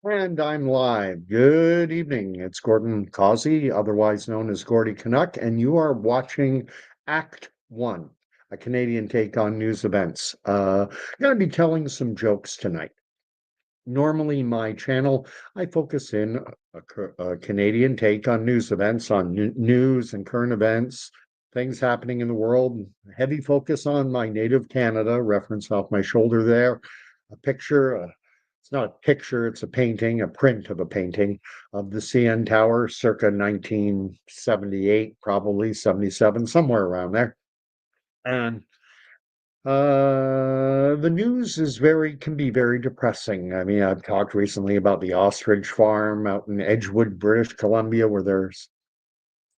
And I'm live. Good evening. It's Gordon Causey, otherwise known as Gordy Canuck, and you are watching Act One, a Canadian take on news events. I'm going to be telling some jokes tonight. Normally, my channel, I focus in a Canadian take on news events, on news and current events, things happening in the world. Heavy focus on my native Canada, reference off my shoulder there. A picture, it's not a picture, it's a painting, a print of a painting of the CN Tower circa 1978, probably 77, somewhere around there. And the news can be very depressing. I mean, I've talked recently about the ostrich farm out in Edgewood, British Columbia, where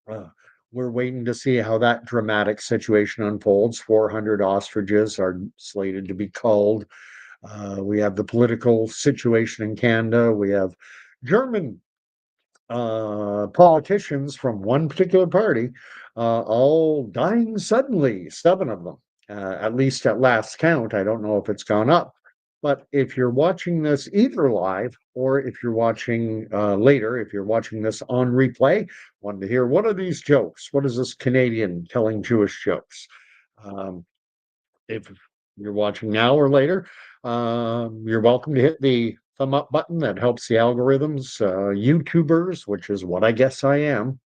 uh, we're waiting to see how that dramatic situation unfolds. 400 ostriches are slated to be culled. We have the political situation in Canada. We have German politicians from one particular party all dying suddenly, seven of them, at least at last count. I don't know if it's gone up. But if you're watching this either live or if you're watching later, if you're watching this on replay, wanted to hear what are these jokes? What is this Canadian telling Jewish jokes? Um, if you're watching now or later, you're welcome to hit the thumb up button. That helps the algorithms. YouTubers, which is what I guess I am,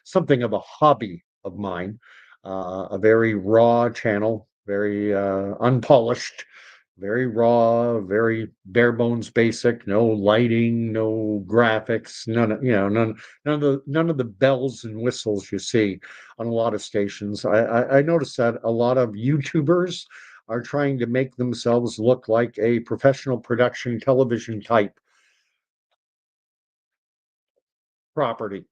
something of a hobby of mine, a very raw channel, very unpolished, very raw, very bare bones basic, no lighting, no graphics, none of the bells and whistles you see on a lot of stations. I noticed that a lot of YouTubers are trying to make themselves look like a professional production television type property.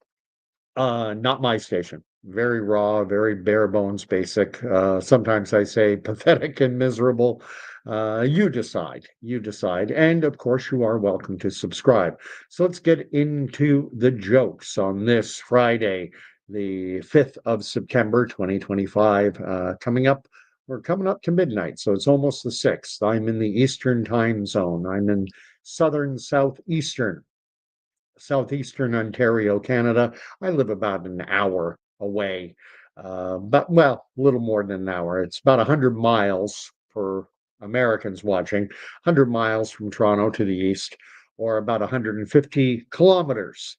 Not my station. Very raw, very bare bones basic. Sometimes I say pathetic and miserable. You decide. You decide. And of course, you are welcome to subscribe. So let's get into the jokes on this Friday, the 5th of September, 2025. We're coming up to midnight, so it's almost the 6th. I'm in the Eastern time zone. I'm in southeastern Ontario, Canada. I live about an hour away, but well, a little more than an hour. It's about 100 miles for Americans watching, 100 miles from Toronto to the east, or about 150 kilometers.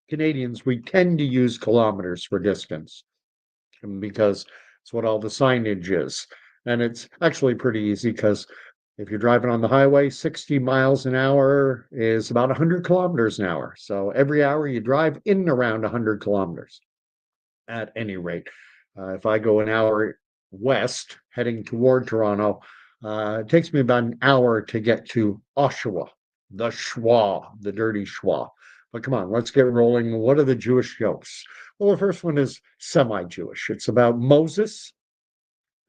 Canadians, we tend to use kilometers for distance because it's what all the signage is. And it's actually pretty easy because if you're driving on the highway, 60 miles an hour is about 100 kilometers an hour. So every hour you drive in and around 100 kilometers at any rate. If I go an hour west heading toward Toronto, it takes me about an hour to get to Oshawa, the schwa, the dirty schwa. But come on, let's get rolling. What are the Jewish jokes? Well, the first one is semi Jewish. It's about Moses.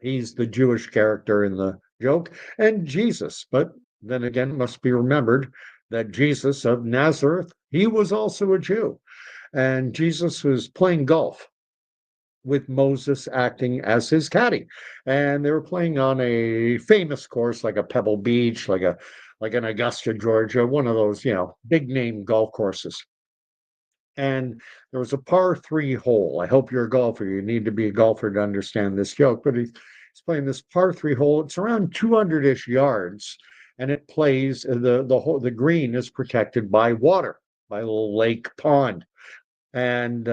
He's the Jewish character in the joke, and Jesus. But then again, it must be remembered that Jesus of Nazareth, he was also a Jew. And Jesus was playing golf with Moses acting as his caddy. And they were playing on a famous course like a Pebble Beach, like an Augusta, Georgia, one of those, big name golf courses. And there was a par three hole. I hope you're a golfer. You need to be a golfer to understand this joke, but he's playing this par three hole. It's around 200-ish yards, and it plays the green is protected by water, by a little lake pond. And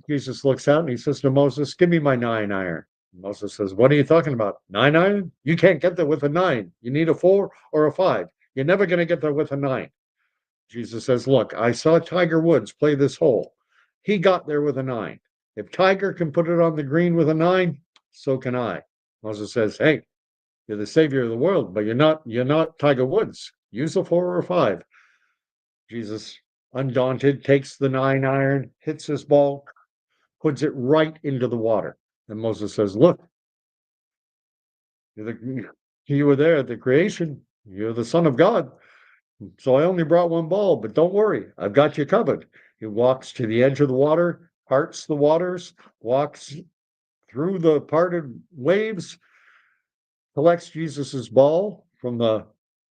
Jesus looks out and he says to Moses, "Give me my 9-iron." Moses says, "What are you talking about? 9-iron? You can't get there with a 9. You need a 4 or a 5. You're never going to get there with a 9." Jesus says, "Look, I saw Tiger Woods play this hole. He got there with a 9. If Tiger can put it on the green with a 9, so can I." Moses says, "Hey, you're the savior of the world, but you're not Tiger Woods. Use a 4 or a 5." Jesus, undaunted, takes the 9-iron, hits his ball, puts it right into the water. And Moses says, "Look, you were there at the creation. You're the son of God. So I only brought one ball, but don't worry, I've got you covered." He walks to the edge of the water, parts the waters, walks through the parted waves, collects Jesus's ball from the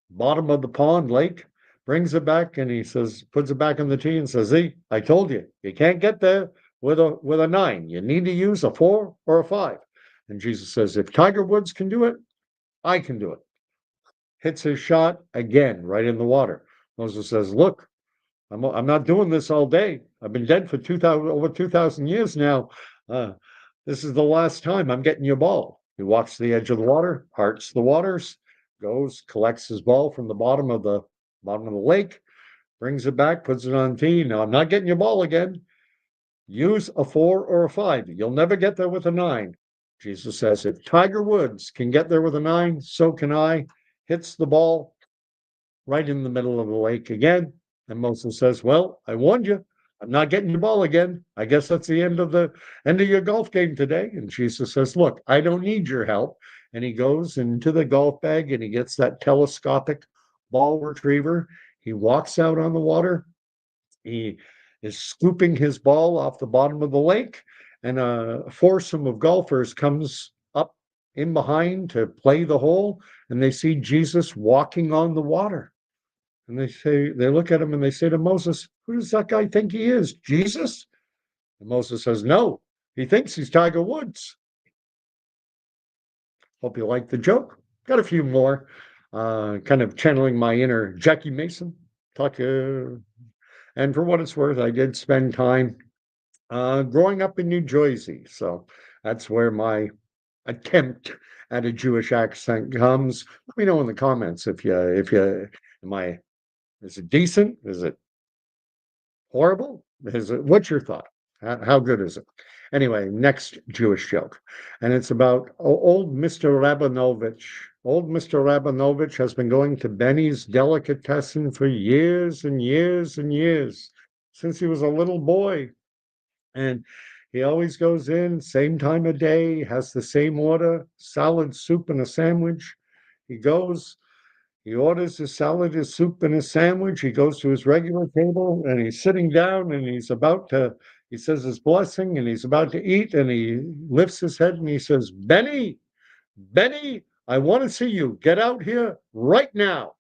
bottom of the pond lake, brings it back, and he says, puts it back in the tea and says, "See, I told you, you can't get there with a nine. You need to use a four or a five." And Jesus says, "If Tiger Woods can do it, I can do it." Hits his shot again, right in the water. Moses says, "Look, I'm not doing this all day. I've been dead for 2,000 over 2,000 years now. Uh, this is the last time I'm getting your ball." He walks to the edge of the water, parts the waters, goes, collects his ball from the bottom of the lake, brings it back, puts it on tee. "Now I'm not getting your ball again. Use a four or a five. You'll never get there with a nine." Jesus says, "If Tiger Woods can get there with a nine, so can I." Hits the ball right in the middle of the lake again. And Moses says, "Well, I warned you. I'm not getting the ball again. I guess that's the end of your golf game today." And Jesus says, "Look, I don't need your help." And he goes into the golf bag and he gets that telescopic ball retriever. He walks out on the water. He is scooping his ball off the bottom of the lake, and a foursome of golfers comes up in behind to play the hole, and they see Jesus walking on the water. And they look at him and they say to Moses, "Who does that guy think he is? Jesus?" And Moses says, "No, he thinks he's Tiger Woods." Hope you like the joke. Got a few more, kind of channeling my inner Jackie Mason. Talk, and for what it's worth, I did spend time growing up in New Jersey. So that's where my attempt at a Jewish accent comes. Let me know in the comments am I, is it decent? Is it horrible? What's your thought? How good is it? Anyway, next Jewish joke. And it's about old Mr. Rabinovich. Old Mr. Rabinovich has been going to Benny's Delicatessen for years and years and years, since he was a little boy. And he always goes in, same time of day, has the same order, salad, soup, and a sandwich. He goes, he orders his salad, his soup, and his sandwich. He goes to his regular table and he's sitting down and he says his blessing and he's about to eat and he lifts his head and he says, "Benny, Benny, I want to see you. Get out here right now."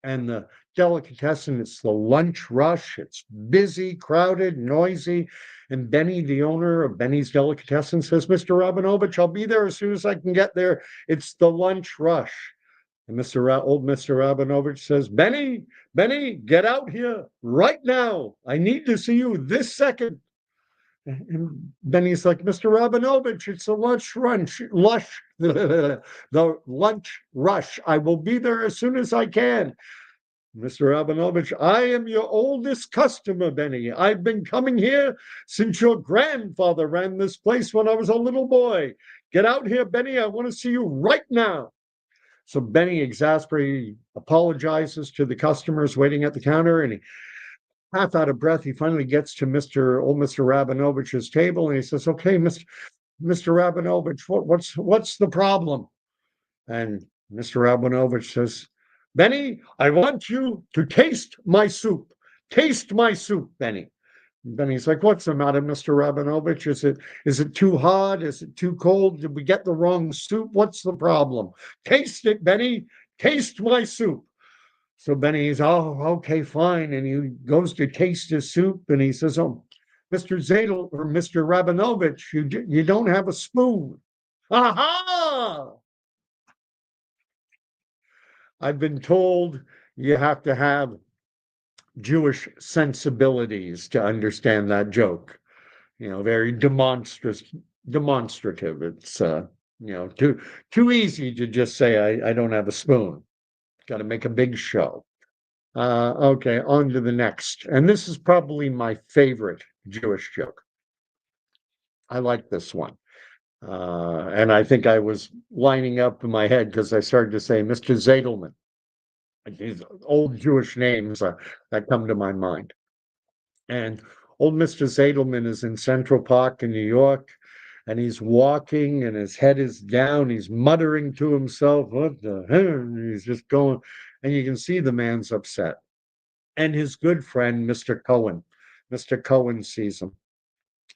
And the delicatessen, it's the lunch rush. It's busy, crowded, noisy. And Benny, the owner of Benny's Delicatessen, says, "Mr. Rabinovich, I'll be there as soon as I can get there. It's the lunch rush." And old Mr. Rabinovich says, "Benny, Benny, get out here right now. I need to see you this second." And Benny's like, "Mr. Rabinovich, it's a the lunch rush. I will be there as soon as I can." Mr. Rabinovich, "I am your oldest customer, Benny. I've been coming here since your grandfather ran this place when I was a little boy. Get out here, Benny. I want to see you right now." So Benny, exasperated, apologizes to the customers waiting at the counter, and he, half out of breath, he finally gets to old Mr. Rabinovich's table, and he says, "Okay, Mr. Rabinovich, what's the problem?" And Mr. Rabinovich says, "Benny, I want you to taste my soup. Taste my soup, Benny." And Benny's like, "What's the matter, Mr. Rabinovich? Is it too hot? Is it too cold? Did we get the wrong soup? What's the problem? Taste it, Benny. Taste my soup." So Benny's, "Oh, okay, fine." And he goes to taste his soup and he says, "Oh, Mr. Zadel or Mr. Rabinovich, you don't have a spoon." Aha! I've been told you have to have Jewish sensibilities to understand that joke. Very demonstrative. It's too easy to just say I don't have a spoon. Got to make a big show. Okay, on to the next. And this is probably my favorite Jewish joke. I like this one. And I think I was lining up in my head because I started to say Mr. Zadelman. These old Jewish names that come to my mind. And old Mr. Zadelman is in Central Park in New York, and he's walking, and his head is down. He's muttering to himself, "What the hell?" He's just going, and you can see the man's upset. And his good friend, Mr. Cohen sees him,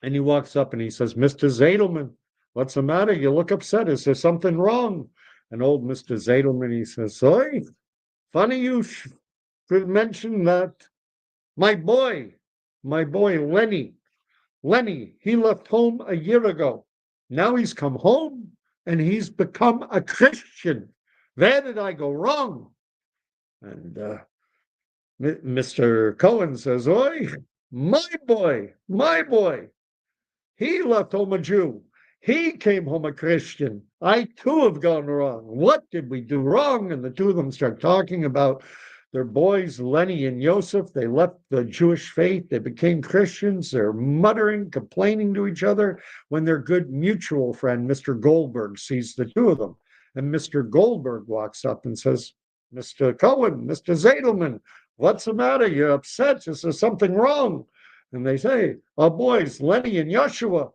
and he walks up and he says, "Mr. Zadelman, what's the matter? You look upset. Is there something wrong?" And old Mr. Zadelman, he says, "Sorry, funny you mention that my boy, my boy Lenny, he left home a year ago. Now he's come home and he's become a Christian. Where did I go wrong?" And Mr. Cohen says, "Oi, my boy, he left home a Jew. He came home a Christian. I too have gone wrong. What did we do wrong?" And the two of them start talking about their boys, Lenny and Yosef. They left the Jewish faith. They became Christians. They're muttering, complaining to each other when their good mutual friend, Mr. Goldberg, sees the two of them. And Mr. Goldberg walks up and says, "Mr. Cohen, Mr. Zadelman, what's the matter? You're upset. Is there something wrong?" And they say, "Our boys, Lenny and Joshua,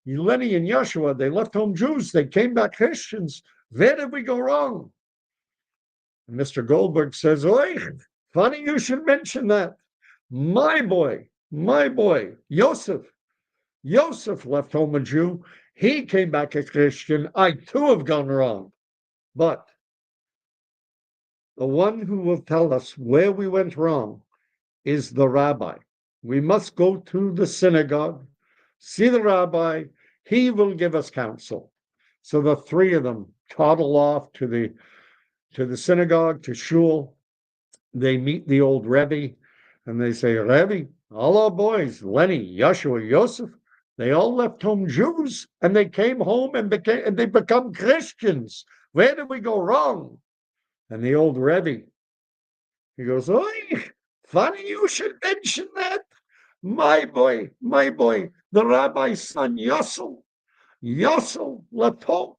they left home Jews. They came back Christians. Where did we go wrong?" And Mr. Goldberg says, "Oi, funny you should mention that. My boy, Yosef left home a Jew. He came back a Christian. I too have gone wrong. But the one who will tell us where we went wrong is the rabbi. We must go to the synagogue, see the rabbi. He will give us counsel." So the three of them toddle off to the synagogue, to shul. They meet the old Rebbe, and they say, "Rebbe, all our boys, Lenny, Yeshua, Yosef, they all left home Jews, and they came home and they become Christians. Where did we go wrong?" And the old Rebbe, he goes, "Oi, funny you should mention that. My boy, the rabbi's son, Yossel left home.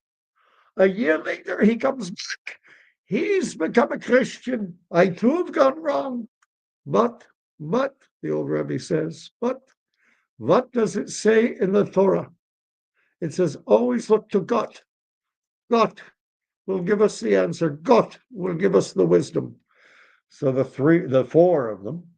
A year later, he comes back. He's become a Christian. I too have gone wrong. But, the old Rebbe says, but what does it say in the Torah? It says, always look to God. God will give us the answer. God will give us the wisdom." So the four of them,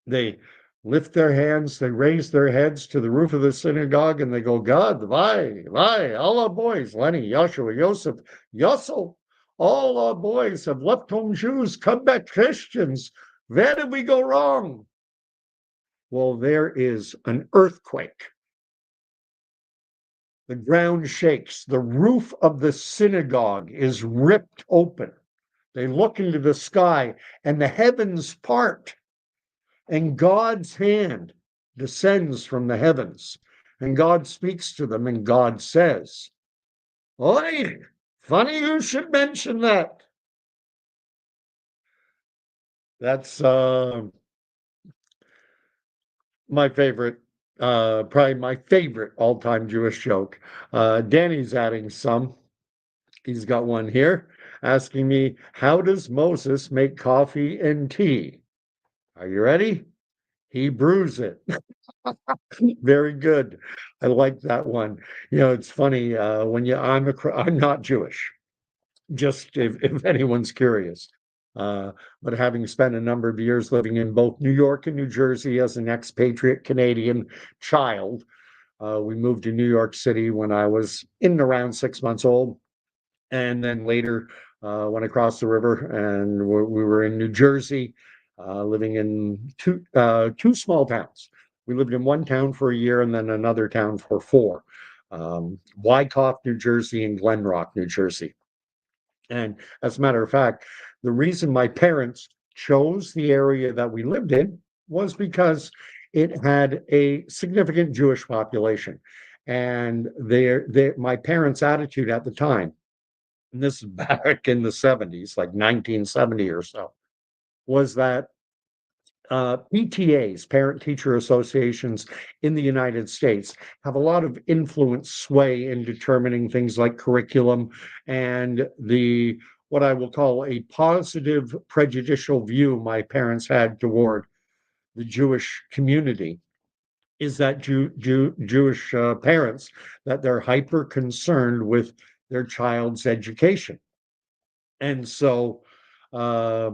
they lift their hands, they raise their heads to the roof of the synagogue, and they go, "God, why, all our boys, Lenny, Joshua, Yosef, Yossel, all our boys have left home Jews, come back Christians. Where did we go wrong?" Well, there is an earthquake. The ground shakes. The roof of the synagogue is ripped open. They look into the sky, and the heavens part. And God's hand descends from the heavens, and God speaks to them, and God says, "Oi, funny you should mention that." That's my favorite, probably my favorite all-time Jewish joke. Danny's adding some. He's got one here asking me, "How does Moses make coffee and tea?" Are you ready? He brews it. Very good. I like that one. It's funny, I'm not Jewish, just if anyone's curious. But having spent a number of years living in both New York and New Jersey as an expatriate Canadian child, we moved to New York City when I was in and around 6 months old. And then later went across the river, and we were in New Jersey, living in two small towns. We lived in one town for a year and then another town for four, Wyckoff, New Jersey, and Glen Rock, New Jersey. And as a matter of fact, the reason my parents chose the area that we lived in was because it had a significant Jewish population. And my parents' attitude at the time, and this is back in the 70s, like 1970 or so, was that PTAs, parent teacher associations in the United States, have a lot of influence, sway in determining things like curriculum, and what I will call a positive prejudicial view my parents had toward the Jewish community is that Jewish parents, that they're hyper concerned with their child's education. And so uh,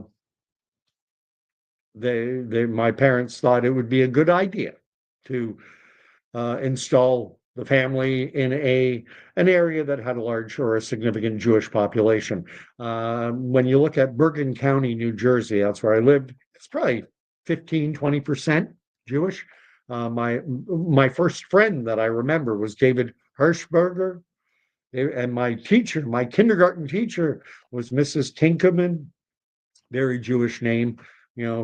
my parents thought it would be a good idea to install the family in an area that had a large or a significant Jewish population. When you look at Bergen County, New Jersey, that's where I lived, it's probably 15-20% Jewish. My first friend that I remember was David Hirschberger, and my teacher, my kindergarten teacher, was Mrs. Tinkerman, very Jewish name.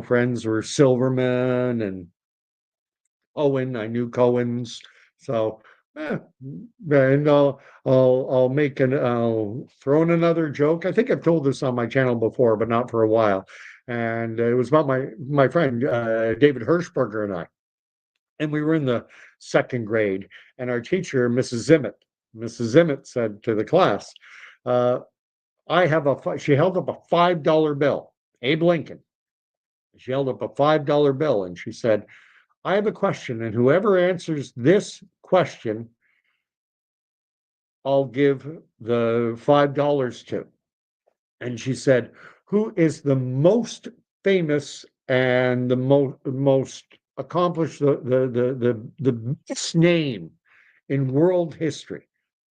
Friends were Silverman and Owen. I knew Cohen's. So, and I'll throw in another joke. I think I've told this on my channel before, but not for a while. And it was about my friend David Hirschberger and I. And we were in the second grade, and our teacher, Mrs. Zimmett said to the class, uh, she held up a $5 bill, Abe Lincoln. She held up a $5 bill and she said, I have a question, and whoever answers this question, I'll give the $5 to. And she said, who is the most famous and the most accomplished, the biggest name in world history,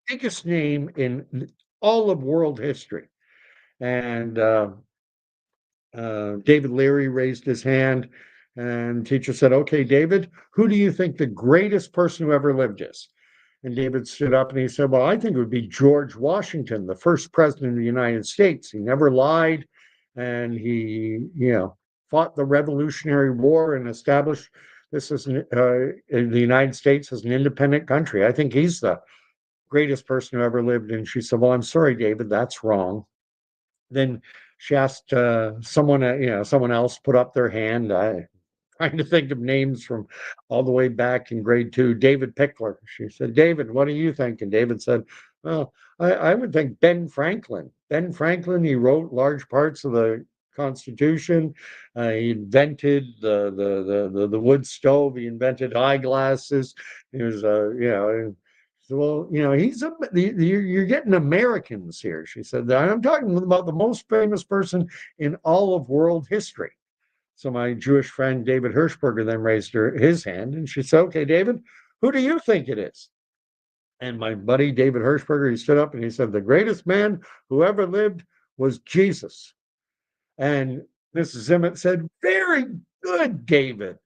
biggest name in all of world history? And David Leary raised his hand, and teacher said, okay, David, who do you think the greatest person who ever lived is? And David stood up and he said, well, I think it would be George Washington, the first president of the United States. He never lied, and he, fought the Revolutionary War and established this as the United States as an independent country. I think he's the greatest person who ever lived. And she said, well, I'm sorry, David, that's wrong. Then she asked someone else put up their hand. I trying to think of names from all the way back in grade 2. David Pickler. She said, David, what do you think? And David said, well, I would think Ben Franklin. Ben Franklin, he wrote large parts of the Constitution. He invented the wood stove. He invented eyeglasses. He was, well, you're getting Americans here. She said, I'm talking about the most famous person in all of world history. So my Jewish friend David Hirschberger then raised his hand, and she said, okay, David, who do you think it is? And my buddy David Hirschberger, he stood up and he said, the greatest man who ever lived was Jesus. And Mrs. Zimmett said, very good, David.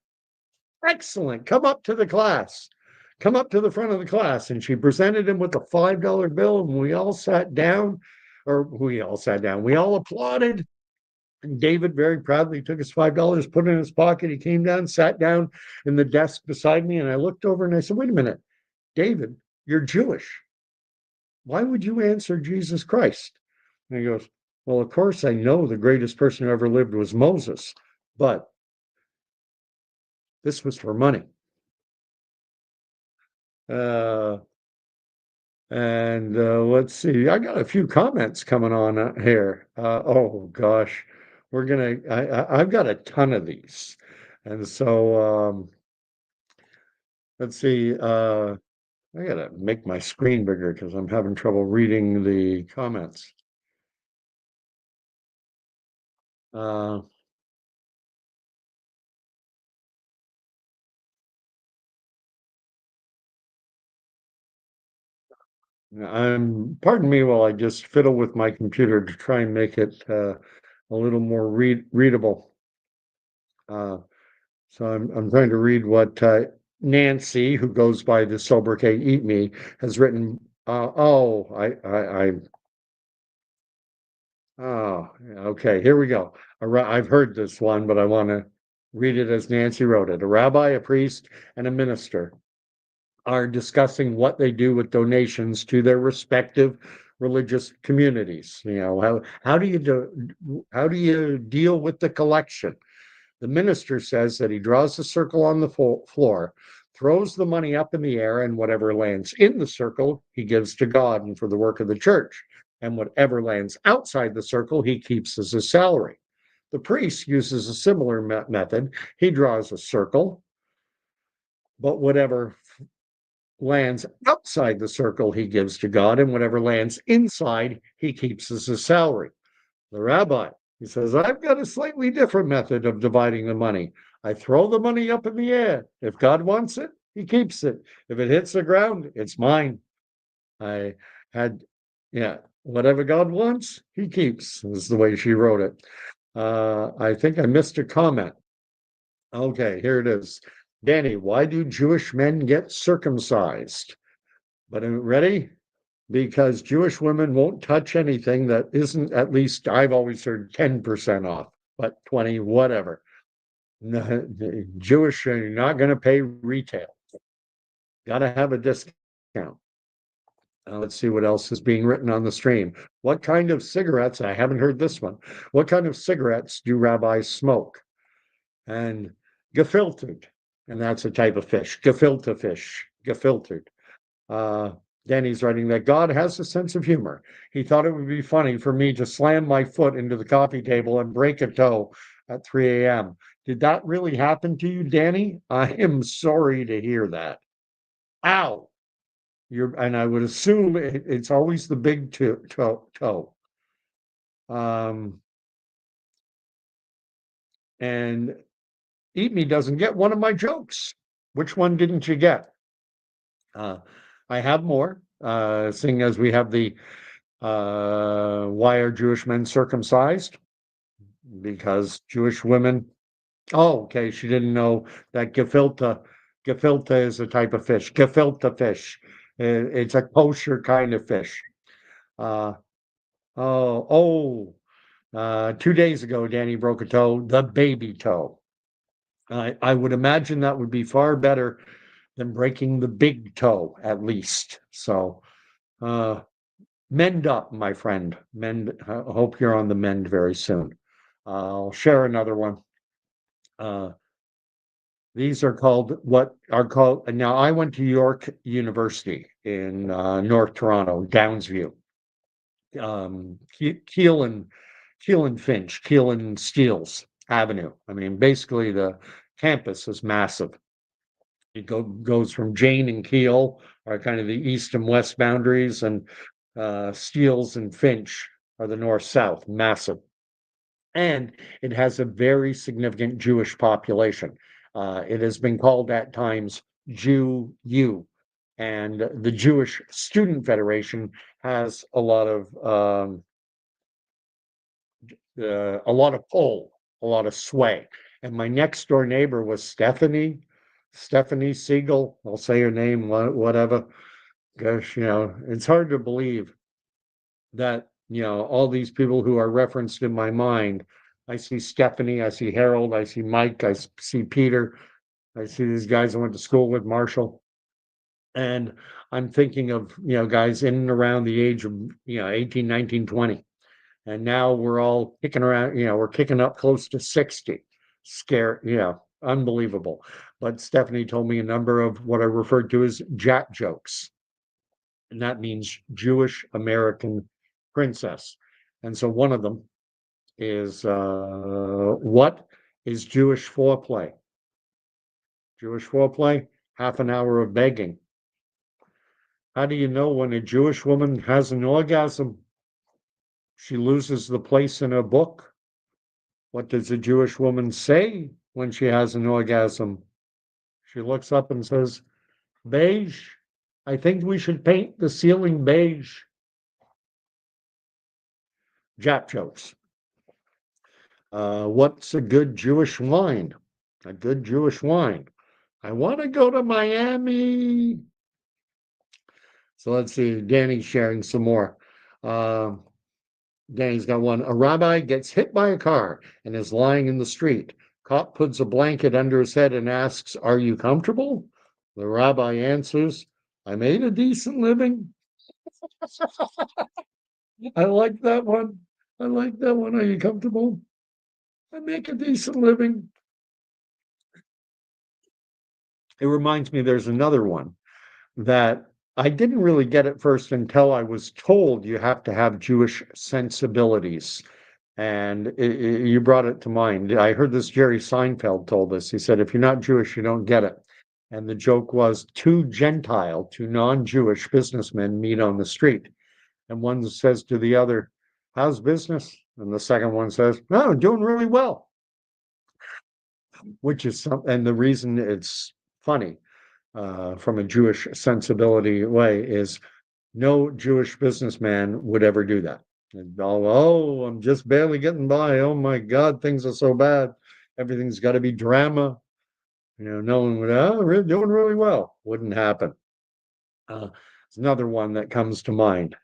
Excellent. Come up to the class. Come up to the front of the class. And she presented him with a $5 bill, and we all sat down, we all applauded. And David very proudly took his $5, put it in his pocket. He came down, sat down in the desk beside me, and I looked over and I said, wait a minute, David, you're Jewish. Why would you answer Jesus Christ? And he goes, well, of course, I know the greatest person who ever lived was Moses, but this was for money. And let's see, I got a few comments coming on here. Oh gosh, I've got a ton of these. And so let's see, I gotta make my screen bigger because I'm having trouble reading the comments. Uh, Pardon me while I just fiddle with my computer to try and make it a little more readable. Uh, so I'm trying to read what Nancy, who goes by the sobriquet Eat Me, has written. Oh, okay, here we go. I've heard this one, but I want to read it as Nancy wrote it. A rabbi, a priest, and a minister are discussing what they do with donations to their respective religious communities. How do you deal with the collection? The minister says that he draws a circle on the floor, throws the money up in the air, and whatever lands in the circle, he gives to God and for the work of the church. And whatever lands outside the circle, he keeps as his salary. The priest uses a similar method. He draws a circle, but whatever lands outside the circle, he gives to God, and whatever lands inside, he keeps as his salary. The rabbi, he says, I've got a slightly different method of dividing the money. I throw the money up in the air. If God wants it, He keeps it. If it hits the ground, it's mine. I had, yeah, whatever God wants, he keeps, is the way she wrote it. I think I missed a comment. Okay, here it is. Danny, why do Jewish men get circumcised? But ready? Because Jewish women won't touch anything that isn't at least, I've always heard 10% off, but 20, whatever. No, Jewish, you're not going to pay retail. Got to have a discount. Let's see what else is being written on the stream. What kind of cigarettes? I haven't heard this one. What kind of cigarettes do rabbis smoke? And gefiltered, and that's a type of fish. Gefilte fish, gefiltered. Uh, Danny's writing that God has a sense of humor. He thought it would be funny for me to slam my foot into the coffee table and break a toe at 3 a.m. Did that really happen to you, Danny? I am sorry to hear that. Ow! And I would assume it's always the big toe. Um, and Eat Me doesn't get one of my jokes. Which one didn't you get? Uh, I have more, seeing as we have the why are Jewish men circumcised? Because Jewish women. Oh, okay. She didn't know that gefilte is a type of fish. Gefilte fish. It's a kosher kind of fish. Uh, oh, 2 days ago, Danny broke a toe, the baby toe. I would imagine that would be far better than breaking the big toe, at least. So, uh, mend up, my friend. Mend. I hope you're on the mend very soon. I'll share another one. Uh, these are called what are called. Now, I went to York University in North Toronto, Downsview, Keel and Finch, Keel and Steeles Avenue. I mean, basically, the campus is massive. It goes from Jane and Keel are kind of the east and west boundaries, and Steeles and Finch are the north south, massive. And it has a very significant Jewish population. It has been called at times Jew U, and the Jewish Student Federation has a lot of pull, a lot of sway. And my next door neighbor was Stephanie Siegel. I'll say her name, whatever. Gosh, it's hard to believe that, all these people who are referenced in my mind. I see Stephanie, I see Harold, I see Mike, I see Peter, I see these guys I went to school with, Marshall. And I'm thinking of, guys in and around the age of, 18, 19, 20. And now we're all kicking around, we're kicking up close to 60. Unbelievable. But Stephanie told me a number of what I referred to as Jack jokes. And that means Jewish American princess. And so one of them is what is Jewish foreplay? Jewish foreplay, half an hour of begging. How do you know when a Jewish woman has an orgasm? She loses the place in her book. What does a Jewish woman say when she has an orgasm? She looks up and says, beige. I think we should paint the ceiling beige. Jap jokes. What's a good Jewish wine? A good Jewish wine. I want to go to Miami. So let's see. Danny's sharing some more. Uh, Danny's got one. A rabbi gets hit by a car and is lying in the street. Cop puts a blanket under his head and asks, "Are you comfortable?" The rabbi answers, "I made a decent living." I like that one. I like that one. Are you comfortable? I make a decent living. It reminds me there's another one that I didn't really get at first until I was told you have to have Jewish sensibilities. And you brought it to mind. I heard this Jerry Seinfeld told us. He said, if you're not Jewish, you don't get it. And the joke was two non-Jewish businessmen meet on the street. And one says to the other, how's business? And the second one says, oh, doing really well. Which is and the reason it's funny from a Jewish sensibility way is no Jewish businessman would ever do that. And, oh, I'm just barely getting by. Oh my God, things are so bad. Everything's got to be drama. No one would, oh, we're doing really well. Wouldn't happen. It's another one that comes to mind.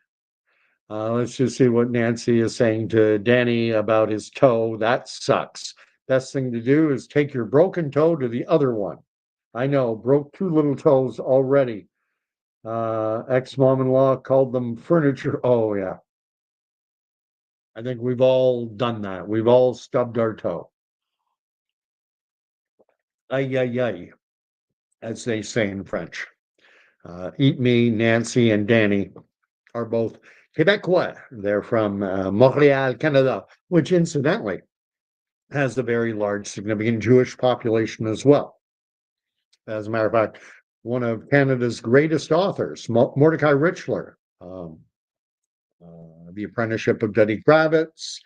Let's just see what Nancy is saying to Danny about his toe. That sucks. Best thing to do is take your broken toe to the other one. I know, broke two little toes already. Ex-mom-in-law called them furniture. Oh, yeah. I think we've all done that. We've all stubbed our toe. Ay, ay, ay, as they say in French. Eat Me, Nancy, and Danny are both Quebecois. They're from Montreal, Canada, which incidentally has a very large, significant Jewish population as well. As a matter of fact, one of Canada's greatest authors, Mordecai Richler, The Apprenticeship of Denny Kravitz,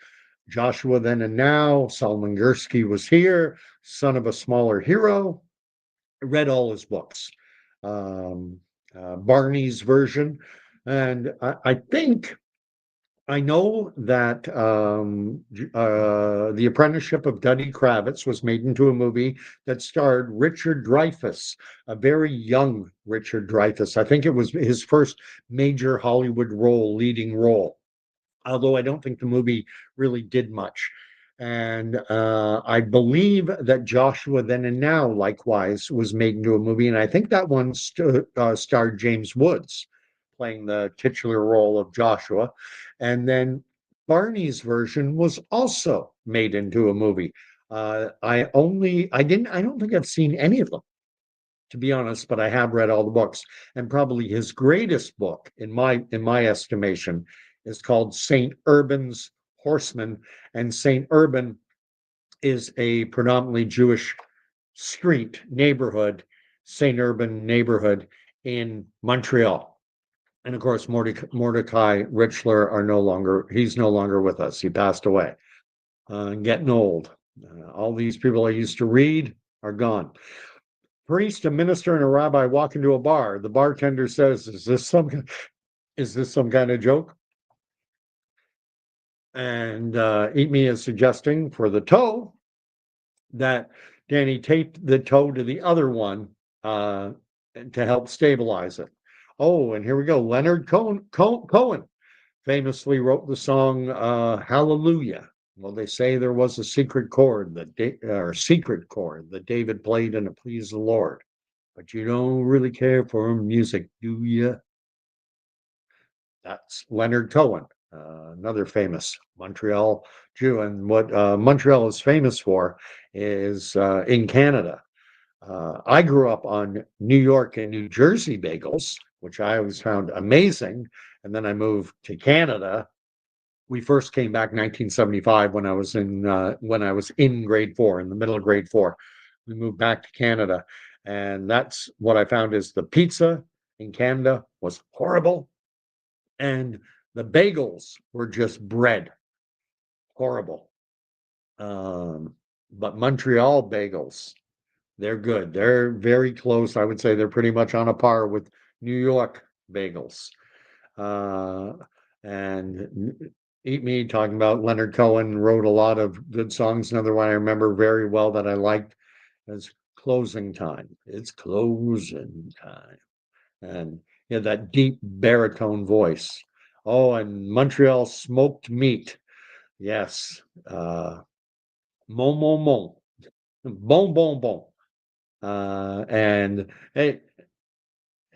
Joshua Then and Now, Solomon Gursky Was Here, Son of a Smaller Hero. I read all his books. Barney's version. And I think I know that The Apprenticeship of Denny Kravitz was made into a movie that starred Richard Dreyfuss, a very young Richard Dreyfuss. I think it was his first major Hollywood role, leading role, although I don't think the movie really did much. And I believe that Joshua Then and Now, likewise, was made into a movie. And I think that one starred James Woods playing the titular role of Joshua. And then Barney's version was also made into a movie. I don't think I've seen any of them, to be honest, but I have read all the books. And probably his greatest book, in my estimation, is called Saint Urban's Horseman. And Saint Urban is a predominantly Jewish street neighborhood, Saint Urban neighborhood in Montreal. And of course, Mordecai Richler he's no longer with us. He passed away, getting old. All these people I used to read are gone. Priest, a minister, and a rabbi walk into a bar. The bartender says, is this some kind of joke? And Eat Me is suggesting for the toe that Danny taped the toe to the other one to help stabilize it. Oh, and here we go. Leonard Cohen famously wrote the song Hallelujah. Well, they say there was a secret chord that David played and it pleased the Lord. But you don't really care for music, do you? That's Leonard Cohen, another famous Montreal Jew. And what Montreal is famous for is in Canada. I grew up on New York and New Jersey bagels, which I always found amazing. And then I moved to Canada. We first came back in 1975 when I was in grade 4, in the middle of grade 4. We moved back to Canada, and that's what I found is the pizza in Canada was horrible, and the bagels were just bread, horrible. But Montreal bagels, they're good. They're very close. I would say they're pretty much on a par with New York bagels. And Eat Me, talking about Leonard Cohen, wrote a lot of good songs. Another one I remember very well that I liked is Closing Time. It's closing time. And he had that deep baritone voice. Oh, and Montreal smoked meat. Yes. Mon, mon, mon. Bon, bon, bon. And hey,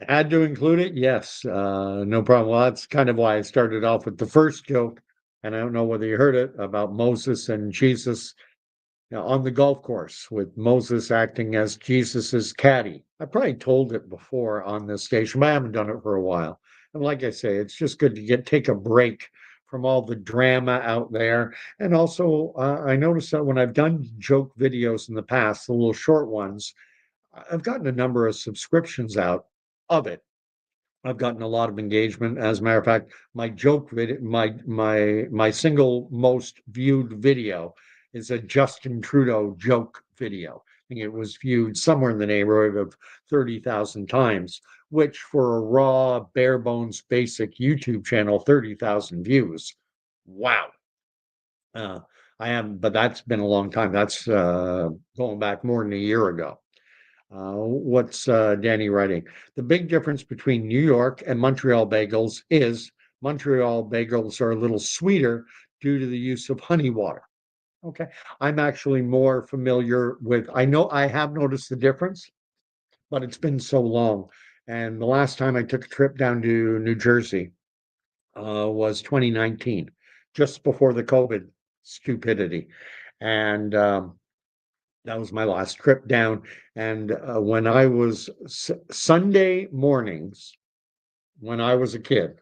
had to include it? Yes, no problem. Well, that's kind of why I started off with the first joke, and I don't know whether you heard it about Moses and Jesus, on the golf course with Moses acting as Jesus's caddy. I probably told it before on this station, but I haven't done it for a while. And like I say, it's just good to take a break from all the drama out there. And also, I noticed that when I've done joke videos in the past, the little short ones, I've gotten a number of subscriptions out of it. I've gotten a lot of engagement. As a matter of fact, my joke video, my single most viewed video is a Justin Trudeau joke video. think it was viewed somewhere in the neighborhood of 30,000 times, which for a raw, bare bones, basic YouTube channel, 30,000 views. Wow. Uh, I am, but that's been a long time. That's going back more than a year ago. What's Danny writing? The big difference between New York and Montreal bagels is Montreal bagels are a little sweeter due to the use of honey water. Okay. I'm actually more familiar with, I know I have noticed the difference, but it's been so long. And the last time I took a trip down to New Jersey was 2019, just before the COVID stupidity. And that was my last trip down. And when I was Sunday mornings, when I was a kid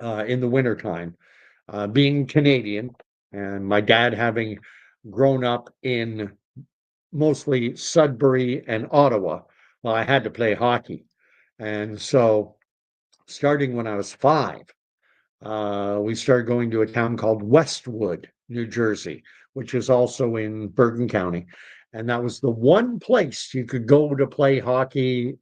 in the wintertime, being Canadian and my dad having grown up in mostly Sudbury and Ottawa, well, I had to play hockey. And so starting when I was 5, we started going to a town called Westwood, New Jersey, which is also in Bergen County. And that was the one place you could go to play hockey.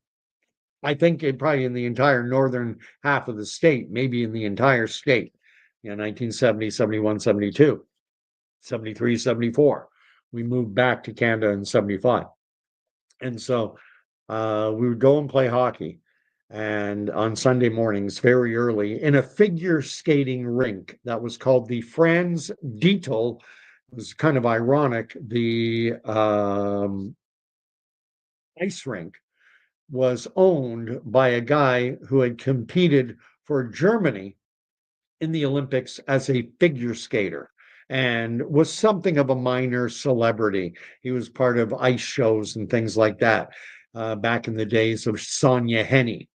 I think probably in the entire northern half of the state, maybe in the entire state, 1970, 71, 72, 73, 74. We moved back to Canada in 75. And so we would go and play hockey. And on Sunday mornings, very early, in a figure skating rink that was called the Franz Dietl. It was kind of ironic. The ice rink was owned by a guy who had competed for Germany in the Olympics as a figure skater and was something of a minor celebrity. He was part of ice shows and things like that back in the days of Sonia Henney.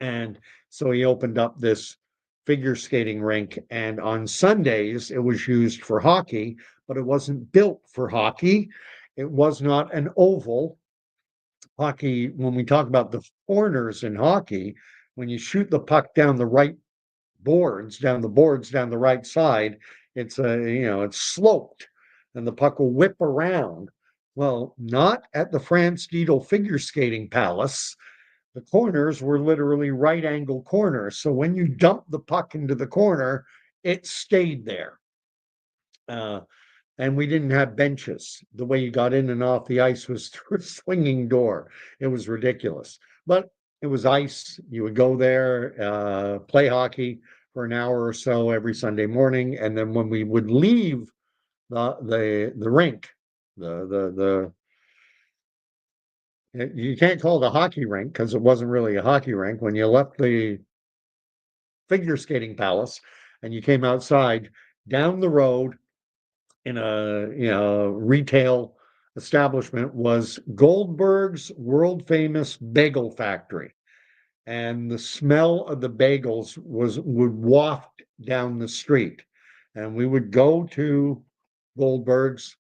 And so he opened up this figure skating rink. And on Sundays, it was used for hockey, but it wasn't built for hockey. It was not an oval. Hockey, when we talk about the corners in hockey, when you shoot the puck down the right boards down the right side, it's it's sloped and the puck will whip around. Well, not at the France Dietl Figure Skating Palace. The corners were literally right angle corners. So when you dumped the puck into the corner, it stayed there. Uh, and we didn't have benches. The way you got in and off the ice was through a swinging door. It was ridiculous. But it was ice. You would go there, play hockey for an hour or so every Sunday morning. And then when we would leave the rink, the you can't call it a hockey rink because it wasn't really a hockey rink. When you left the figure skating palace and you came outside down the road in a retail establishment was Goldberg's world famous bagel factory. And the smell of the bagels would waft down the street. And we would go to Goldberg's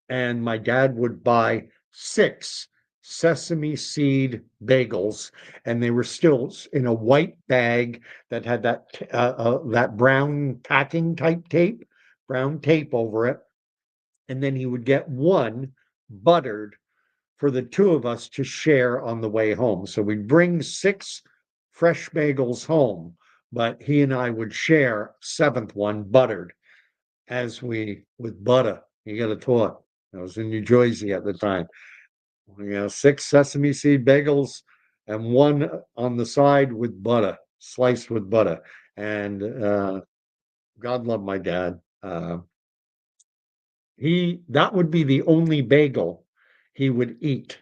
and my dad would buy 6 sesame seed bagels, and they were still in a white bag that had that brown packing type tape, brown tape over it. And then he would get one buttered for the two of us to share on the way home. So we'd bring 6 fresh bagels home, but he and I would share 7th one buttered as we with butter. You got a thought. I was in New Jersey at the time. 6 sesame seed bagels and one on the side with butter, sliced with butter. And God love my dad. That would be the only bagel he would eat.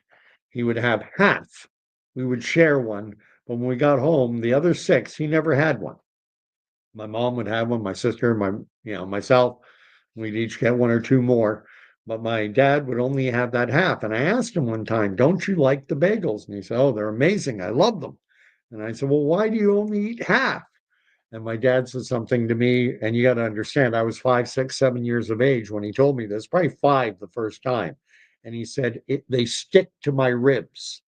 He would have half. We would share one. But when we got home, the other 6, he never had one. My mom would have one, my sister, myself. We'd each get 1 or 2 more. But my dad would only have that half. And I asked him one time, "Don't you like the bagels?" And he said, "Oh, they're amazing. I love them." And I said, "Well, why do you only eat half?" And my dad said something to me, and you got to understand, I was 5, 6, 7 years of age when he told me this, probably 5 the first time. And he said, they stick to my ribs.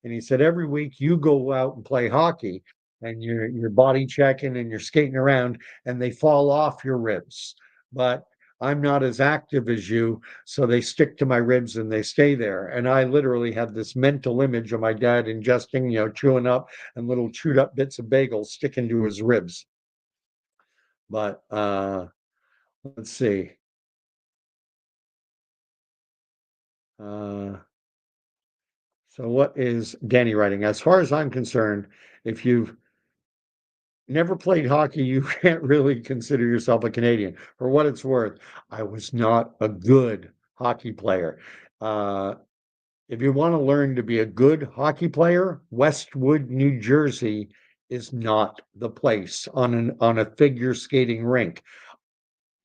And he said, every week you go out and play hockey and you're body checking and you're skating around and they fall off your ribs. But I'm not as active as you, so they stick to my ribs and they stay there. And I literally had this mental image of my dad ingesting, chewing up and little chewed up bits of bagels sticking to his ribs. But let's see. Uh, so what is Danny writing? As far as I'm concerned, if you've never played hockey, you can't really consider yourself a Canadian. For what it's worth, I was not a good hockey player. Uh, if you want to learn to be a good hockey player, Westwood, New Jersey is not the place on a figure skating rink.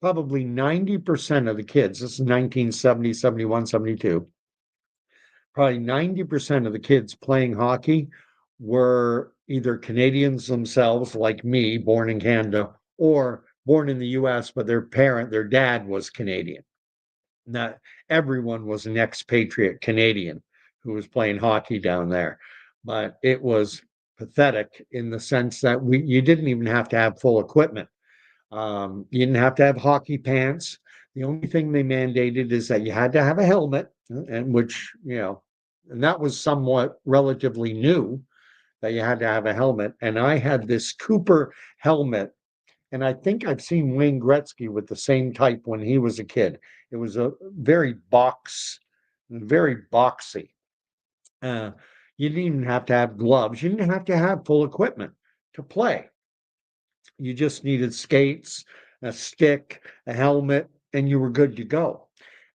Probably 90% of the kids, this is 1970, 71, 72. Probably 90% of the kids playing hockey were either Canadians themselves, like me, born in Canada, or born in the US, but their dad was Canadian. Not everyone was an expatriate Canadian who was playing hockey down there. But it was pathetic in the sense that you didn't even have to have full equipment. You didn't have to have hockey pants. The only thing they mandated is that you had to have a helmet, and which, and that was somewhat relatively new that you had to have a helmet. And I had this Cooper helmet, and I think I've seen Wayne Gretzky with the same type when he was a kid. It was a very boxy. Uh, you didn't even have to have gloves. You didn't have to have full equipment to play. You just needed skates, a stick, a helmet, and you were good to go.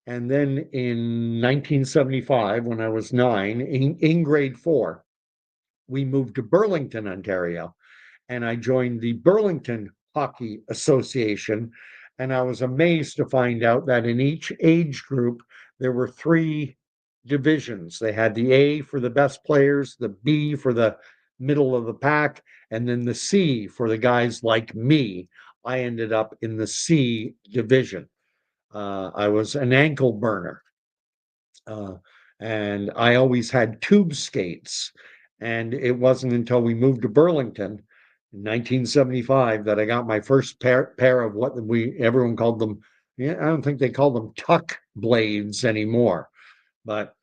And then in 1975, when I was 9, in grade 4, we moved to Burlington, Ontario, and I joined the Burlington Hockey Association. And I was amazed to find out that in each age group, there were 3 divisions. They had the A for the best players, the B for the middle of the pack, and then the C for the guys like me. I ended up in the C division. I was an ankle burner. Uh, and I always had tube skates. And it wasn't until we moved to Burlington in 1975 that I got my first pair of what everyone called them. Yeah, I don't think they call them tuck blades anymore, but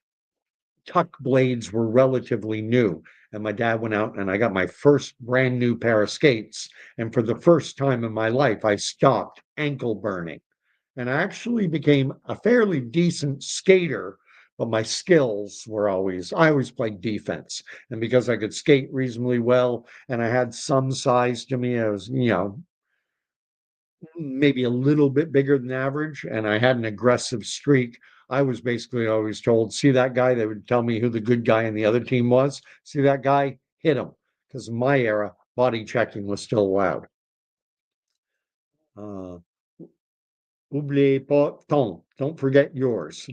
tuck blades were relatively new. And my dad went out and I got my first brand new pair of skates. And for the first time in my life, I stopped ankle burning and I actually became a fairly decent skater. But my skills were I always played defense. And because I could skate reasonably well and I had some size to me, I was, maybe a little bit bigger than average, and I had an aggressive streak. I was basically always told, see that guy? They would tell me who the good guy in the other team was. See that guy? Hit him. Because in my era, body checking was still allowed. Uh, Oubliez pas ton. Don't forget yours.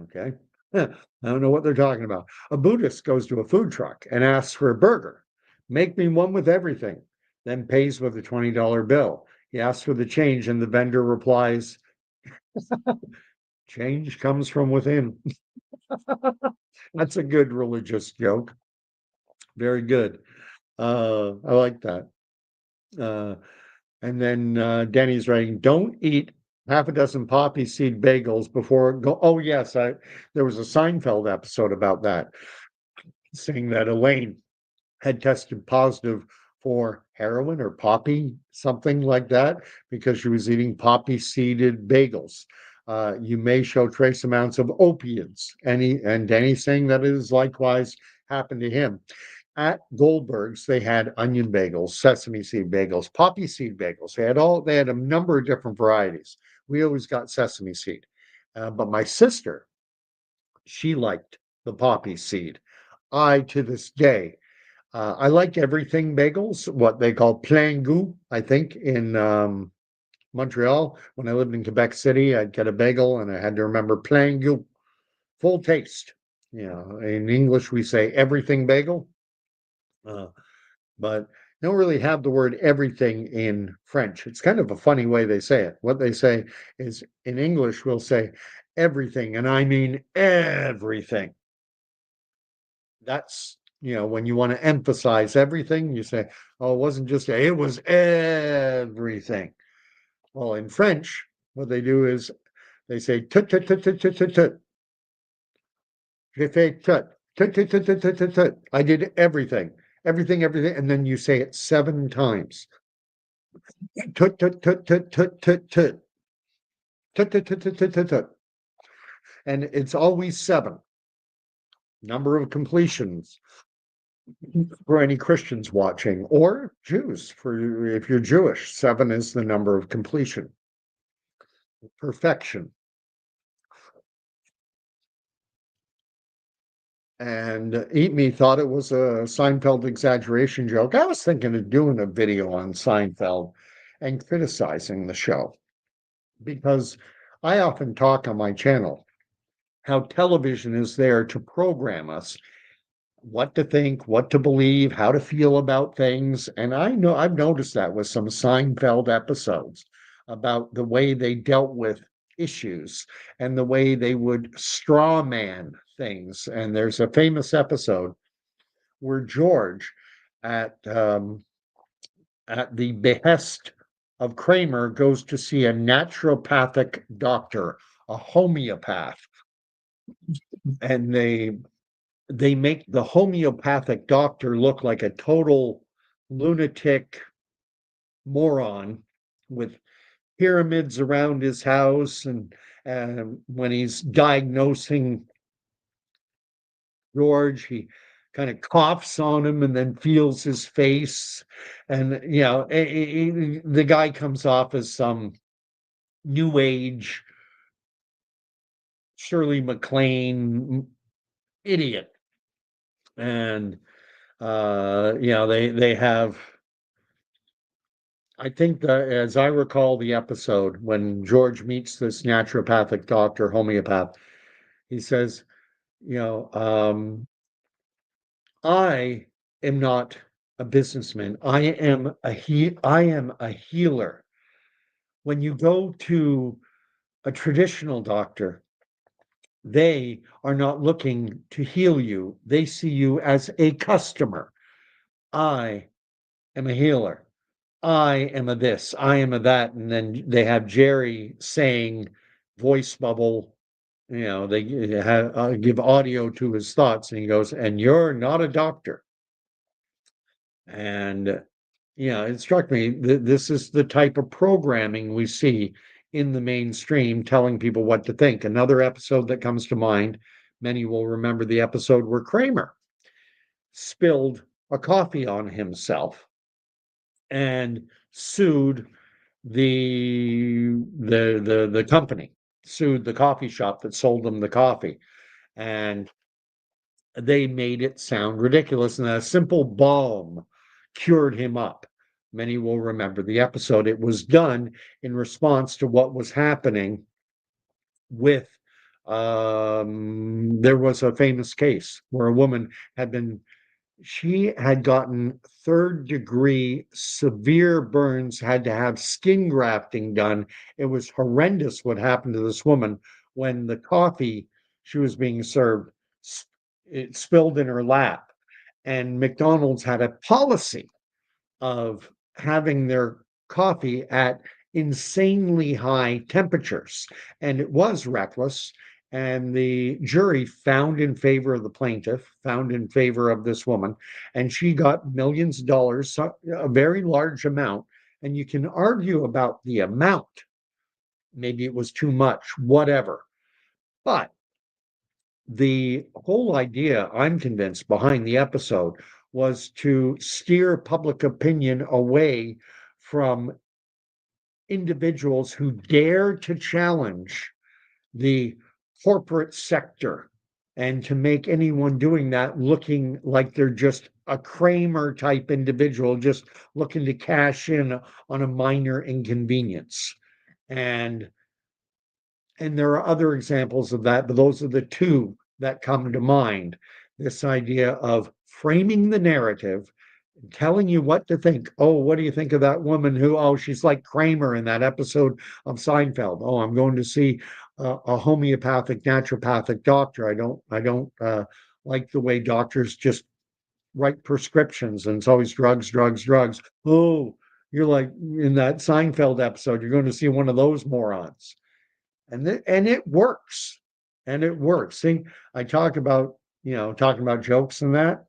Okay. I don't know what they're talking about. A Buddhist goes to a food truck and asks for a burger. Make me one with everything, then pays with a $20 bill. He asks for the change, and the vendor replies, change comes from within. That's a good religious joke. Very good. I like that. Uh, and then Denny's writing, don't eat half a dozen poppy seed bagels before go. Oh, yes. There was a Seinfeld episode about that, saying that Elaine had tested positive for heroin or poppy, something like that, because she was eating poppy seeded bagels. You may show trace amounts of opiates. And Danny's saying that it has likewise happened to him. At Goldberg's, they had onion bagels, sesame seed bagels, poppy seed bagels. They had a number of different varieties. We always got sesame seed. But my sister, she liked the poppy seed. I, to this day, I like everything bagels, what they call plein goût, I think, in Montreal. When I lived in Quebec City, I'd get a bagel and I had to remember plein goût, full taste. In English, we say everything bagel, uh, but they don't really have the word everything in French. It's kind of a funny way they say it. What they say is in English, we'll say everything, and I mean everything. That's when you want to emphasize everything, you say, oh, it wasn't just it was everything. Well, in French, What they do is they say tut tut tut tut tut tut tut. They say tut tut tut tut tut tut tut tut. I did everything, everything, everything, and then you say it 7 times. Tut tut tut tut tut tut tut tut tut tut tut tut tut tut. And it's always seven. Number of completions for any Christians watching, or Jews. For if you're Jewish, seven is the number of completion, perfection. And Eat Me thought it was a Seinfeld exaggeration joke. I was thinking of doing a video on Seinfeld and criticizing the show because I often talk on my channel how television is there to program us what to think, what to believe, how to feel about things. And I know I've noticed that with some Seinfeld episodes about the way they dealt with issues and the way they would straw man things. And there's a famous episode where George, at at the behest of Kramer, goes to see a naturopathic doctor, a homeopath, and they make the homeopathic doctor look like a total lunatic moron with pyramids around his house. And when he's diagnosing George, he kind of coughs on him and then feels his face. And, the guy comes off as some new age Shirley MacLaine idiot. And, they have, I think that, as I recall the episode, when George meets this naturopathic doctor, homeopath, he says, you know, I am not a businessman. I am a healer. When you go to a traditional doctor, they are not looking to heal you. They see you as a customer. I am a healer. I am a this, I am a that. And then they have Jerry saying, voice bubble, they give audio to his thoughts, and he goes, and you're not a doctor. And, it struck me that this is the type of programming we see in the mainstream telling people what to think. Another episode that comes to mind, many will remember the episode where Kramer spilled a coffee on himself and sued the company, sued the coffee shop that sold them the coffee, and they made it sound ridiculous, and a simple balm cured him up. Many will remember the episode. It was done in response to what was happening with there was a famous case where a woman had been she had gotten third degree severe burns, had to have skin grafting done. It was horrendous what happened to this woman when the coffee she was being served it spilled in her lap. And McDonald's had a policy of having their coffee at insanely high temperatures. And it was reckless. And the jury found in favor of the plaintiff, found in favor of this woman, and she got millions of dollars, a very large amount. And you can argue about the amount. Maybe it was too much, whatever. But the whole idea, I'm convinced, behind the episode was to steer public opinion away from individuals who dare to challenge the corporate sector and to make anyone doing that looking like they're just a Kramer type individual, just looking to cash in on a minor inconvenience. And there are other examples of that, but those are the two that come to mind. This idea of framing the narrative, telling you what to think. Oh, what do you think of that woman who, oh, she's like Kramer in that episode of Seinfeld. Oh, I'm going to see a homeopathic, naturopathic doctor. I don't like the way doctors just write prescriptions and it's always drugs, drugs, drugs. Oh, You're like in that Seinfeld episode, you're going to see one of those morons. And it works. And it works. See, I talked about, talking about jokes and that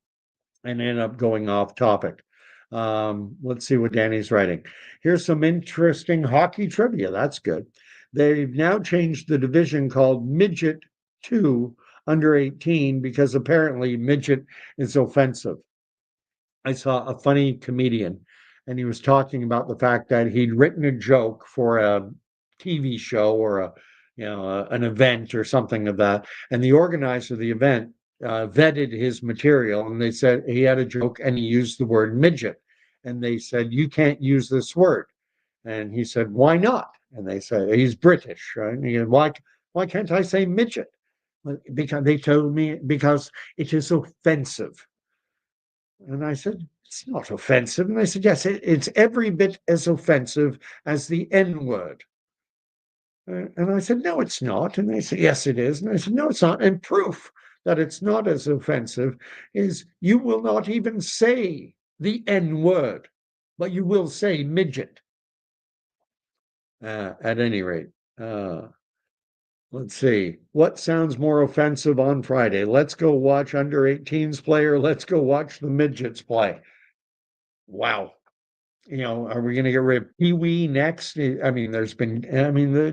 and end up going off topic. Let's see what Danny's writing. Here's some interesting hockey trivia. That's good. They've now changed the division called Midget 2 under 18 because apparently midget is offensive. I saw a funny comedian and he was talking about the fact that he'd written a joke for a TV show or an event or something of that. And the organizer of the event vetted his material and they said he had a joke and he used the word midget. And they said, you can't use this word. And he said, why not? And they said, he's British, right? And he said, why can't I say midget? Because they told me because it is offensive. And I said, it's not offensive. And they said, yes, it's every bit as offensive as the N word. And I said, no, it's not. And they said, yes, it is. And I said, no, it's not. And proof that it's not as offensive is you will not even say the N word, but you will say midget. At any rate, let's see. What sounds more offensive on Friday? Let's go watch under 18s play or let's go watch the midgets play. Wow. Are we going to get rid of Pee Wee next? I mean,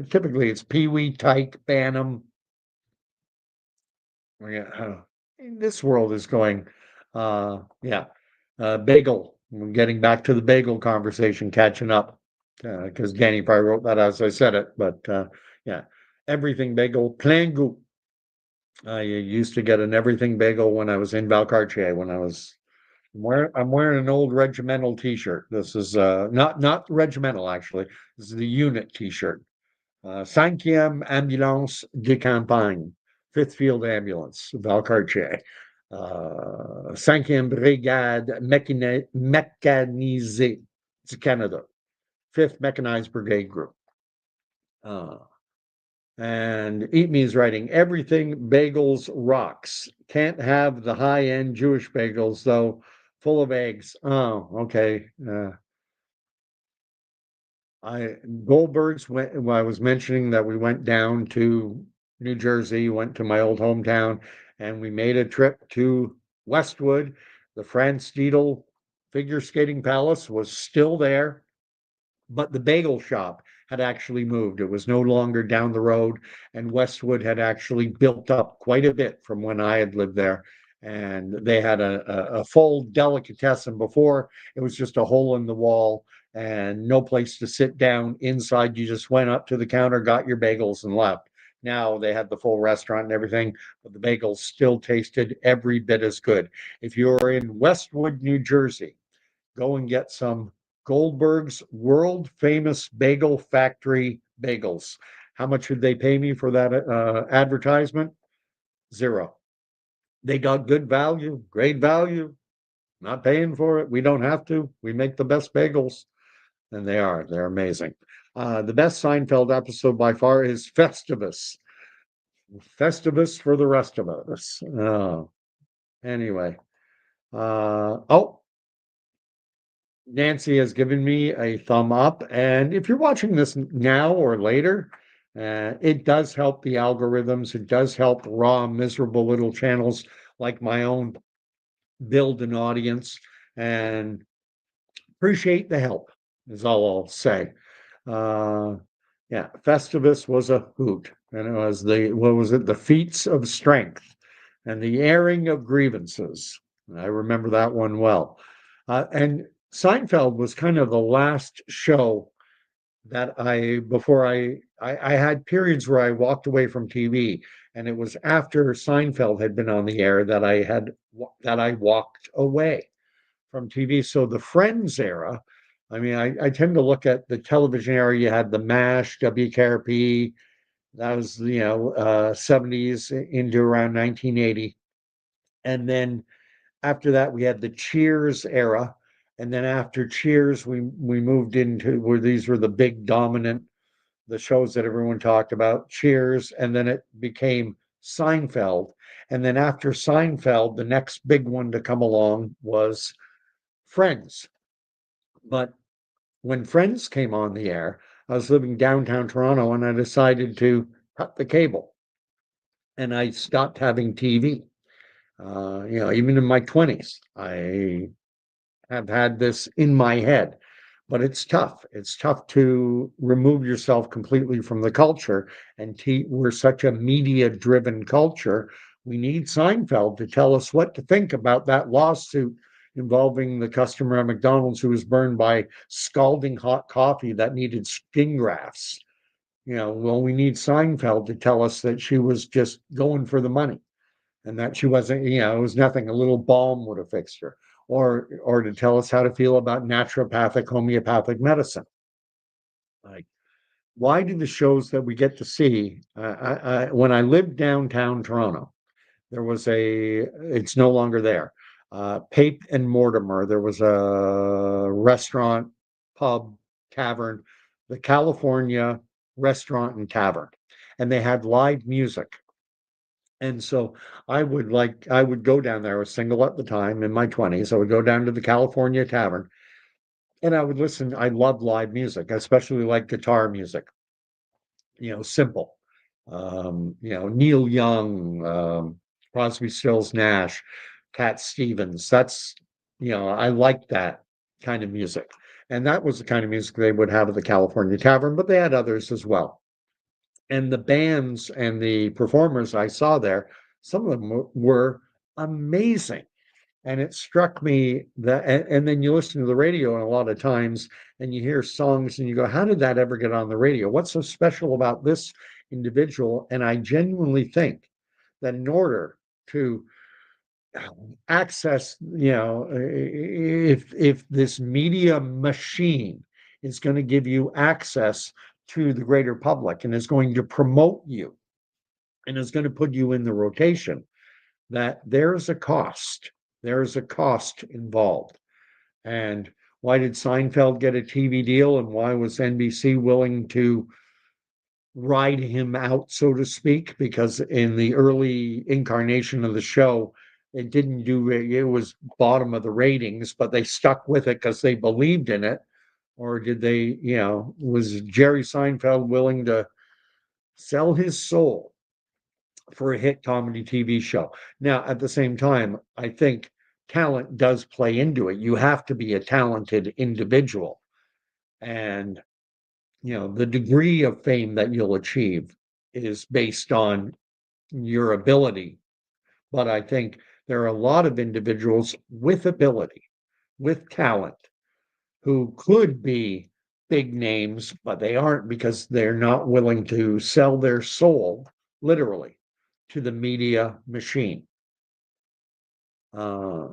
typically it's Pee Wee, Tyke, Bantam. This world is going, yeah. Bagel. We're getting back to the bagel conversation, catching up, because Danny probably wrote that as I said it. But yeah, everything bagel, plein goût. I used to get an everything bagel when I was in Valcartier when I was I'm wearing an old regimental T-shirt. This is not regimental actually. This is the unit T-shirt. 5e Ambulance de Campagne, 5th Field Ambulance, Valcartier. 5e Brigade Mécanisée, it's Canada. 5th Mechanized Brigade Group. And Eat Me is writing, everything bagels rocks. Can't have the high-end Jewish bagels, though, full of eggs. Oh, okay. Goldberg's when I was mentioning that we went down to New Jersey, went to my old hometown, and we made a trip to Westwood. The Franz Dietl Figure Skating Palace was still there, but the bagel shop had actually moved. It was no longer down the road, and Westwood had actually built up quite a bit from when I had lived there. And they had a full delicatessen before. It was just a hole in the wall and no place to sit down inside. You just went up to the counter, got your bagels, and left. Now they had the full restaurant and everything, but the bagels still tasted every bit as good. If you're in Westwood, New Jersey, go and get some Goldberg's world famous bagel factory bagels. How much would they pay me for that advertisement? Zero. They got good value, great value. Not paying for it. We don't have to. We make the best bagels, and they're amazing. The best Seinfeld episode by far is Festivus. Festivus for the rest of us. Anyway. Oh, Nancy has given me a thumb up. And if you're watching this now or later, it does help the algorithms. It does help raw, miserable little channels like my own build an audience and appreciate the help, is all I'll say. Yeah, Festivus was a hoot. And it was what was it? The feats of strength and the airing of grievances. I remember that one well. And Seinfeld was kind of the last show that I had periods where I walked away from TV, and it was after Seinfeld had been on the air that I walked away from TV. So the Friends era, I mean, I tend to look at the television era. You had the MASH, WKRP, that was 70s into around 1980, and then after that, we had the Cheers era. And then after Cheers, we moved into where these were the big dominant, the shows that everyone talked about, Cheers. And then it became Seinfeld. And then after Seinfeld, the next big one to come along was Friends. But When Friends came on the air, I was living downtown Toronto and I decided to cut the cable and I stopped having TV. Even in my 20s, I have had this in my head, but it's tough. It's tough to remove yourself completely from the culture. And we're such a media driven culture. We need Seinfeld to tell us what to think about that lawsuit involving the customer at McDonald's who was burned by scalding hot coffee that needed skin grafts. Well, we need Seinfeld to tell us that she was just going for the money and that she wasn't, it was nothing. A little balm would have fixed her, or to tell us how to feel about naturopathic, homeopathic medicine. Like, why do the shows that we get to see? When I lived downtown Toronto, there was it's no longer there. Pape and Mortimer. There was a restaurant, pub, tavern, the California Restaurant and Tavern, and they had live music. And so I would go down there. I was single at the time in my 20s. I would go down to the California Tavern and I would listen. I love live music, especially like guitar music, simple. Neil Young, Crosby, Stills, Nash, Cat Stevens. I like that kind of music. And that was the kind of music they would have at the California Tavern, but they had others as well. And the bands and the performers I saw there, some of them were amazing. And it struck me that, and then you listen to the radio and a lot of times and you hear songs and you go, how did that ever get on the radio? What's so special about this individual? And I genuinely think that in order to access, if this media machine is going to give you access to the greater public and is going to promote you and is going to put you in the rotation, that there's a cost. There's a cost involved. And why did Seinfeld get a TV deal and why was NBC willing to ride him out, so to speak? Because in the early incarnation of the show, it was bottom of the ratings, but they stuck with it because they believed in it. Or did they, was Jerry Seinfeld willing to sell his soul for a hit comedy TV show? Now, at the same time, I think talent does play into it. You have to be a talented individual. And, the degree of fame that you'll achieve is based on your ability. But I think there are a lot of individuals with ability, with talent, who could be big names, but they aren't because they're not willing to sell their soul, literally, to the media machine. Uh,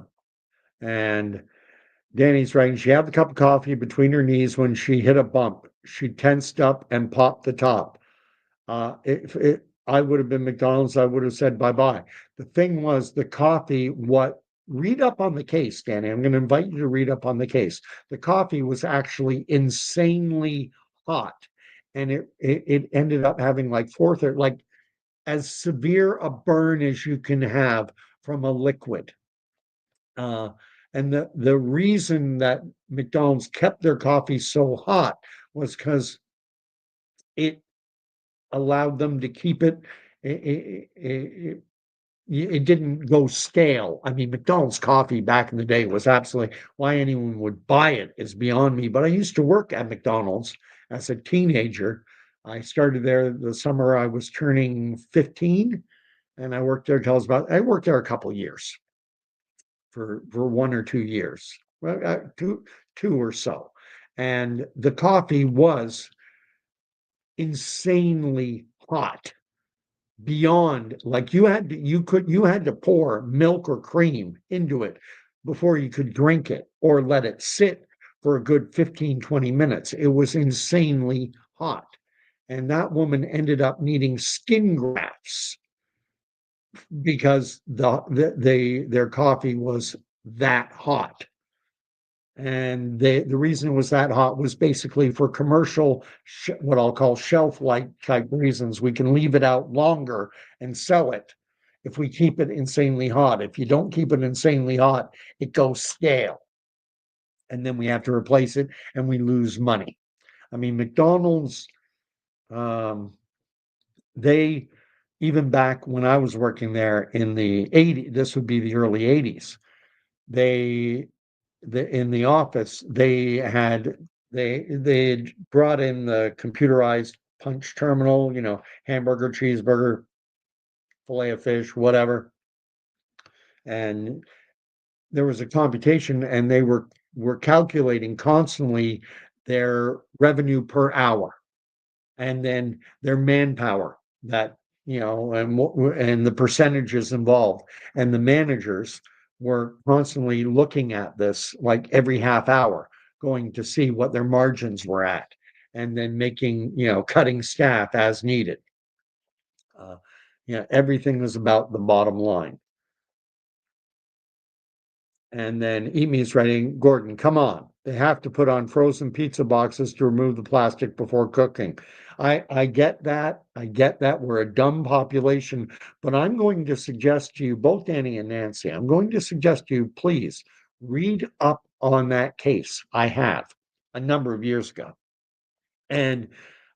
and Danny's writing, she had the cup of coffee between her knees when she hit a bump. She tensed up and popped the top. If I would have been McDonald's, I would have said bye-bye. The thing was the coffee, read up on the case, Danny. I'm going to invite you to read up on the case. The coffee was actually insanely hot. And it ended up having like like as severe a burn as you can have from a liquid. Uh, and the reason that McDonald's kept their coffee so hot was because it allowed them to keep it didn't go stale. I mean, McDonald's coffee back in the day was absolutely, why anyone would buy it is beyond me. But I used to work at McDonald's as a teenager. I started there the summer I was turning 15, and I worked there I worked there a couple of years for 1 or 2 years, well, two or so. And the coffee was insanely hot, beyond, like, you had to pour milk or cream into it before you could drink it or let it sit for a good 15-20 minutes. It was insanely hot. And that woman ended up needing skin grafts because their coffee was that hot. And the reason it was that hot was basically for commercial, what I'll call shelf life type reasons. We can leave it out longer and sell it if we keep it insanely hot. If you don't keep it insanely hot, it goes stale. and then we have to replace it and we lose money. I mean, McDonald's, um, they, even back when I was working there in the 80s, this would be the early 80s, they, in the office, they had brought in the computerized punch terminal, hamburger, cheeseburger, fillet of fish, whatever. And there was a computation, and they were calculating constantly their revenue per hour, and then their manpower, that and the percentages involved, and the managers were constantly looking at this like every half hour, going to see what their margins were at, and then making, cutting staff as needed. uh, Everything was about the bottom line. And then Emi's writing, Gordon, come on. They have to put on frozen pizza boxes to remove the plastic before cooking. I get that. I get that. We're a dumb population. But I'm going to suggest to you, both Danny and Nancy, I'm going to suggest to you, please read up on that case. I have a number of years ago. And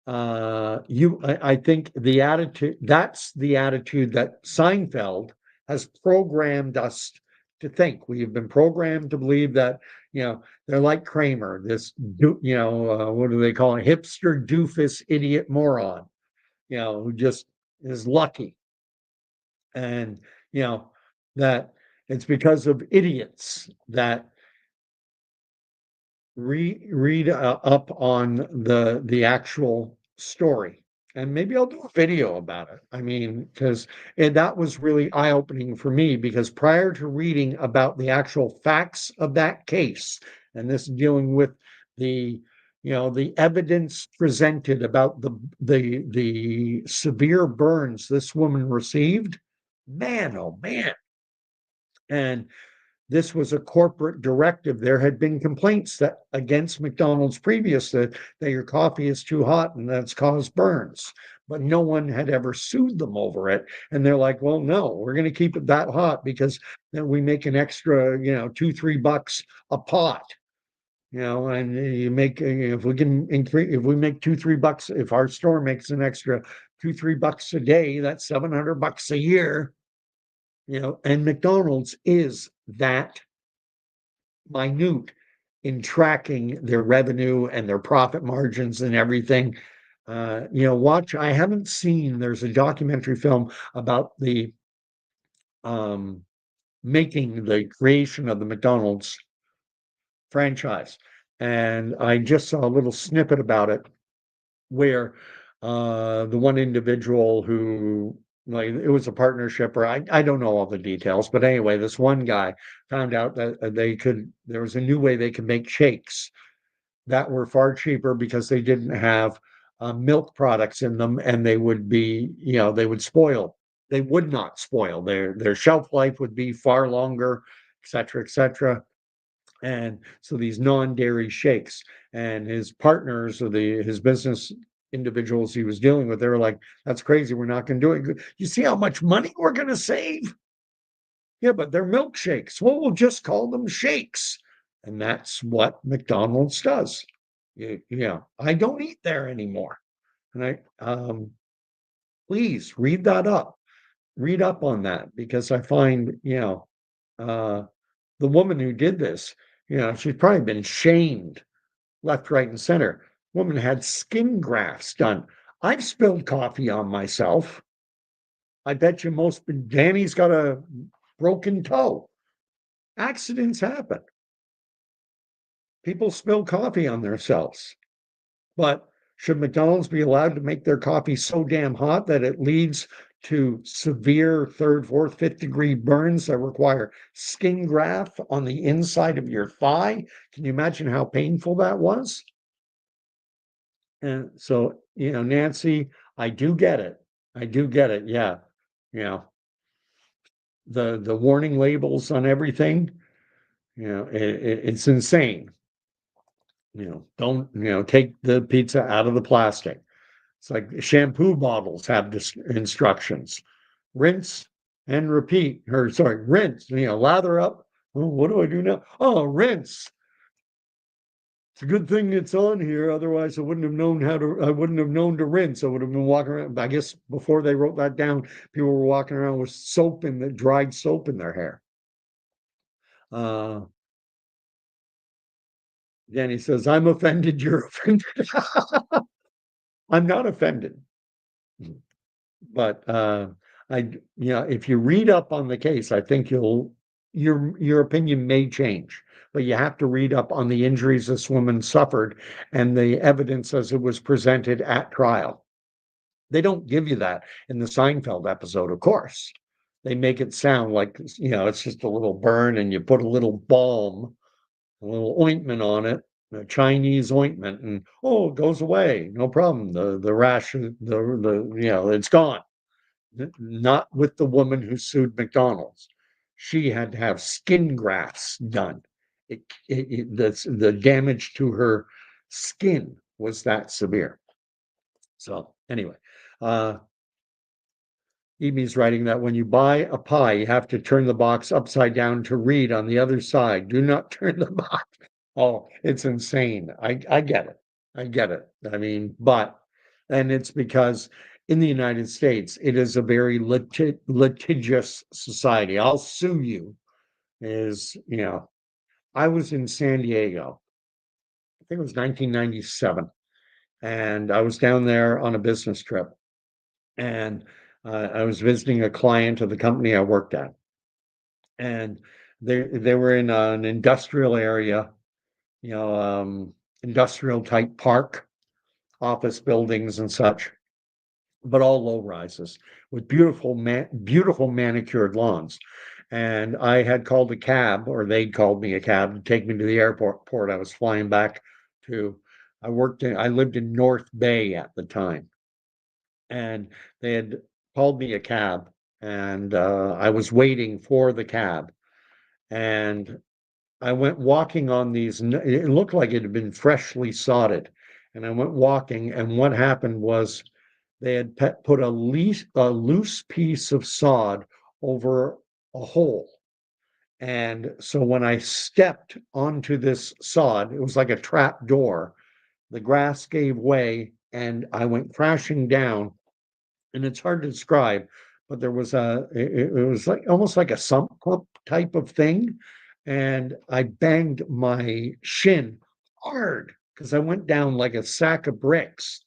I think that's the attitude that Seinfeld has programmed us to think. We have been programmed to believe that, they're like Kramer, this, what do they call it? Hipster doofus idiot moron, who just is lucky. And, that it's because of idiots that read up on the actual story, and maybe I'll do a video about it. I mean, because that was really eye-opening for me, because prior to reading about the actual facts of that case, and this dealing with the the evidence presented about the severe burns this woman received, man, oh man. And this was a corporate directive. There had been complaints that against McDonald's previous, that your coffee is too hot and that's caused burns, but no one had ever sued them over it. And they're like, well, no, we're going to keep it that hot because then we make an extra, $2-3 a pot. And you make, if we can increase, if we make $2-3, if our store makes an extra $2-3 a day, that's $700 a year. And McDonald's is that minute in tracking their revenue and their profit margins and everything. I haven't seen, there's a documentary film about the um, making the creation of the McDonald's franchise. And I just saw a little snippet about it, where the one individual who, like, it was a partnership, or I don't know all the details, but anyway, this one guy found out that there was a new way they could make shakes that were far cheaper, because they didn't have milk products in them, and they would be, they would spoil. They would not spoil. Their shelf life would be far longer, et cetera, et cetera. And so these non-dairy shakes, and his partners, or his business individuals he was dealing with, they were like, that's crazy, we're not going to do it. You see how much money we're going to save? Yeah, but they're milkshakes. Well, we'll just call them shakes. And that's what McDonald's does. Yeah, I don't eat there anymore. And please read that up. Read up on that, because I find, uh, the woman who did this, she's probably been shamed left, right, and center. Woman had skin grafts done. I've spilled coffee on myself. I bet you Danny's got a broken toe. Accidents happen. People spill coffee on themselves. But should McDonald's be allowed to make their coffee so damn hot that it leads to severe third, fourth, fifth degree burns that require skin graft on the inside of your thigh? Can you imagine how painful that was? And so, Nancy, I do get it. I do get it. Yeah. You know, the warning labels on everything, it's insane. Don't, take the pizza out of the plastic. It's like shampoo bottles have instructions: rinse and repeat, or sorry, rinse, lather up. Oh, what do I do now? Oh, rinse. It's a good thing it's on here, otherwise I wouldn't have known to rinse. I would have been walking around. I guess before they wrote that down, people were walking around with soap in the dried soap in their hair. Uh, then he says, I'm offended, you're offended. I'm not offended. But if you read up on the case, I think your opinion may change. But you have to read up on the injuries this woman suffered and the evidence as it was presented at trial. They don't give you that in the Seinfeld episode, of course. They make it sound like, it's just a little burn and you put a little balm, a little ointment on it, a Chinese ointment, and oh, it goes away, no problem. The rash, it's gone. Not with the woman who sued McDonald's. She had to have skin grafts done. The damage to her skin was that severe. So anyway, uh, Amy's writing that when you buy a pie, you have to turn the box upside down to read on the other side. Do not turn the box. Oh, it's insane. I get it. I get it. I mean, and it's because in the United States, it is a very litigious society. I'll sue you I was in San Diego. I think it was 1997, and I was down there on a business trip, and I was visiting a client of the company I worked at, and they were in an industrial area, you know, industrial type park, office buildings and such, but all low rises with beautiful manicured lawns. And I had called a cab, or they'd called me a cab to take me to the airport. I was flying back to. I lived in North Bay at the time, and they had called me a cab, and I was waiting for the cab, and I went walking on these. It looked like it had been freshly sodded, and I went walking. And what happened was they had put a loose piece of sod over a hole. And so when I stepped onto this sod, it was like a trap door. The grass gave way, and I went crashing down. And it's hard to describe, but it was like almost like a sump pump type of thing. And I banged my shin hard because I went down like a sack of bricks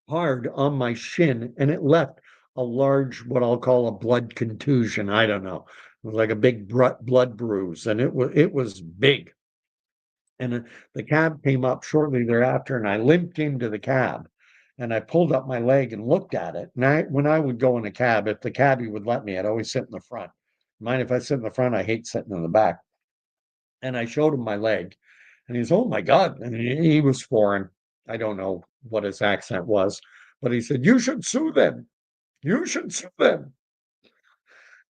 hard on my shin, and it left a large, what I'll call a blood contusion. I don't know. It was like a big blood bruise, and it was big. And the cab came up shortly thereafter, and I limped into the cab, and I pulled up my leg and looked at it. And when I would go in a cab, if the cabbie would let me, I'd always sit in the front. Mind if I sit in the front? I hate sitting in the back. And I showed him my leg, and he's, "Oh my God." And he was foreign. I don't know what his accent was, but he said, "You should sue them. You should sue them."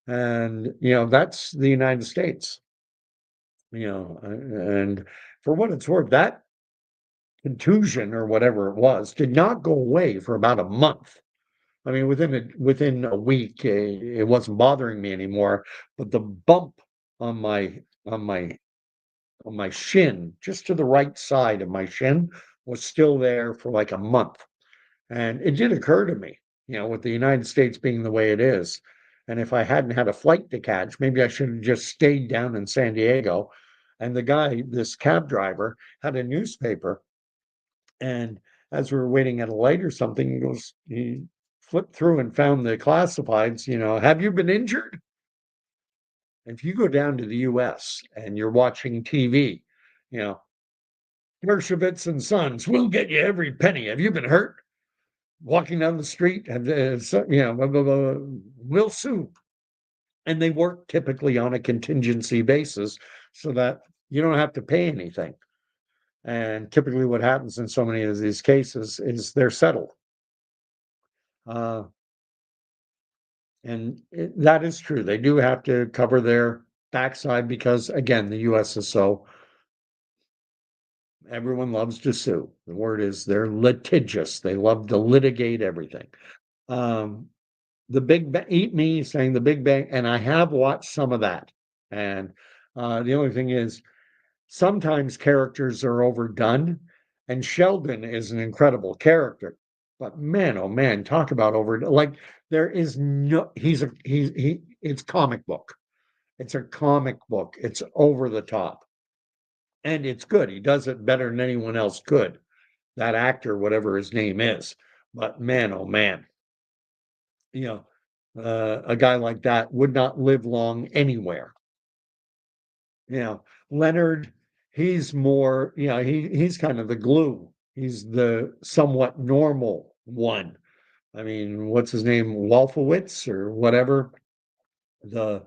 And, that's the United States, and for what it's worth, that contusion or whatever it was did not go away for about a month. I mean, within a week, it wasn't bothering me anymore, but the bump on my on my on my shin, just to the right side of my shin, was still there for like a month. And it did occur to me, with the United States being the way it is, and if I hadn't had a flight to catch, maybe I should have just stayed down in San Diego. And this cab driver, had a newspaper, and as we were waiting at a light or something, he flipped through and found the classifieds, have you been injured? If you go down to the US and you're watching TV, you know, Dershowitz and Sons, we'll get you every penny. Have you been hurt? Walking down the street, and blah, blah, blah, we'll sue. And they work typically on a contingency basis so that you don't have to pay anything. And typically, what happens in so many of these cases is they're settled. Uh, and that is true. They do have to cover their backside because, again, the US is so everyone loves to sue. The word is they're litigious. They love to litigate everything. Um, the Big Bang, Eat Me saying the Big Bang, and I have watched some of that. And the only thing is, Sometimes characters are overdone, and Sheldon is an incredible character. But man, oh man, talk about over like there is no he it's comic book. It's a comic book. It's over the top. And it's good. He does it better than anyone else could. That actor, whatever his name is. But man, oh man, you know, a guy like that would not live long anywhere. You know, Leonard, he's more, he's kind of the glue. He's the somewhat normal one. I mean, what's his name? Wolfowitz or whatever, the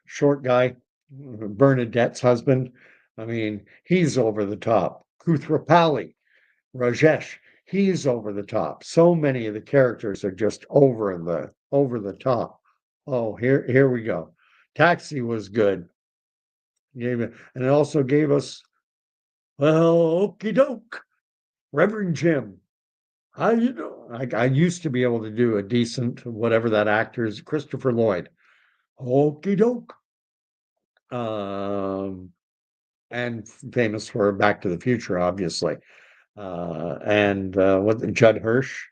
short guy, Bernadette's husband. I mean, he's over the top. Koothrappali, Rajesh, he's over the top. So many of the characters are just over the top. Oh, here we go. Taxi was good. And it also gave us, well, okey doke, Reverend Jim. How you doing? I used to be able to do a decent whatever that actor is, Christopher Lloyd. Okey doke. Um, and famous for Back to the Future, obviously. And what Judd Hirsch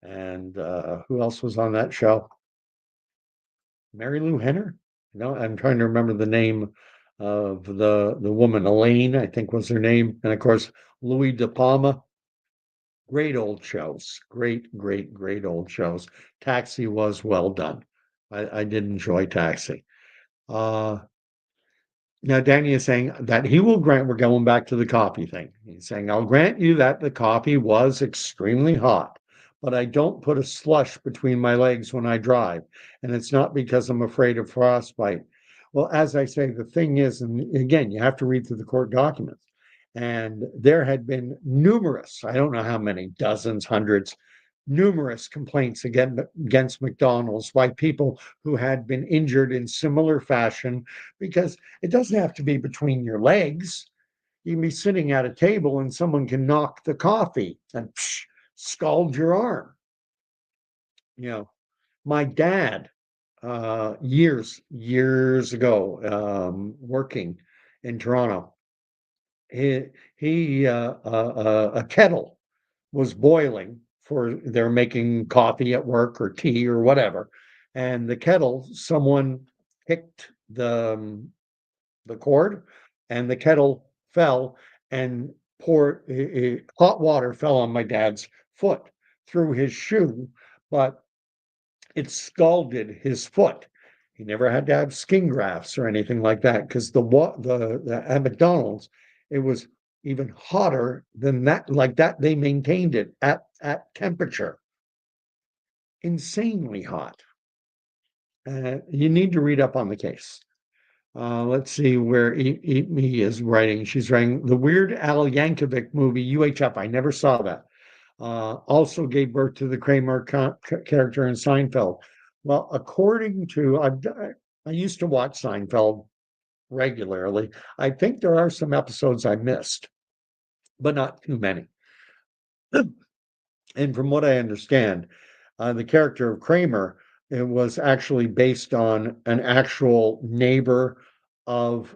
and who else was on that show? Mary Lou Henner? No, I'm trying to remember the name of the woman, Elaine, I think was her name, and of course Louis De Palma. Great old shows. Great, great, great old shows. Taxi was well done. I did enjoy Taxi. Uh, Now Danny is saying that he will grant we're going back to the coffee thing. He's saying, I'll grant you that the coffee was extremely hot, but I don't put a slush between my legs when I drive. And it's not because I'm afraid of frostbite. Well, as I say, the thing is, and again, you have to read through the court documents. And there had been numerous, I don't know how many, dozens, hundreds, numerous complaints against McDonald's by people who had been injured in similar fashion because it doesn't have to be between your legs. You can be sitting at a table and someone can knock the coffee and scald your arm. You know, my dad, years ago, working in Toronto, he, a kettle was boiling for they're making coffee at work or tea or whatever, and the kettle, someone kicked the cord, and the kettle fell and poured hot water fell on my dad's foot through his shoe, but it scalded his foot. He never had to have skin grafts or anything like that because the at McDonald's it was even hotter than that. Like that, they maintained it at temperature, insanely hot. You need to read up on the case. Let's see where Eat Me is writing. She's writing the Weird Al Yankovic movie UHF. I never saw that. Also gave birth to the Kramer character in Seinfeld. Well, according to I used to watch Seinfeld regularly. I think there are some episodes I missed, but not too many. And from what I understand, the character of Kramer it was actually based on an actual neighbor of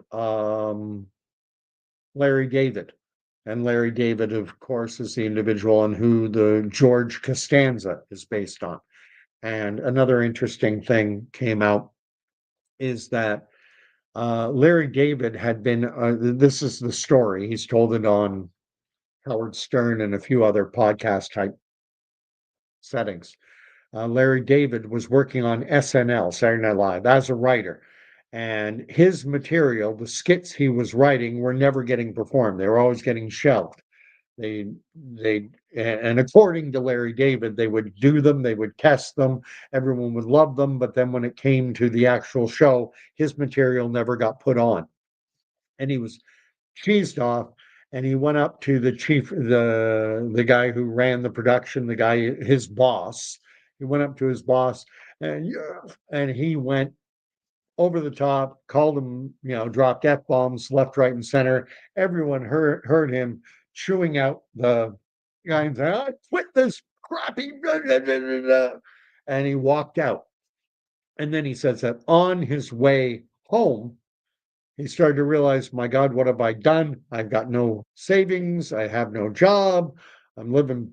Larry David. And Larry David, of course, is the individual on who the George Costanza is based on. And another interesting thing came out is that Larry David had been, this is the story, he's told it on Howard Stern and a few other podcast type settings. Larry David was working on SNL, Saturday Night Live, as a writer. And his material, the skits he was writing, were never getting performed. They were always getting shelved. They and according to Larry David, they would do them, they would test them, everyone would love them, but then when it came to the actual show, his material never got put on. And he was cheesed off and he went up to the chief the guy who ran the production, the guy his boss. He went up to his boss and and he went over the top, called him, dropped F bombs left, right, and center. Everyone heard him chewing out the guy and saying, I quit this crappy, blah, blah, blah, blah, blah," and he walked out. And then he says that on his way home, he started to realize, my God, what have I done? I've got no savings. I have no job. I'm living,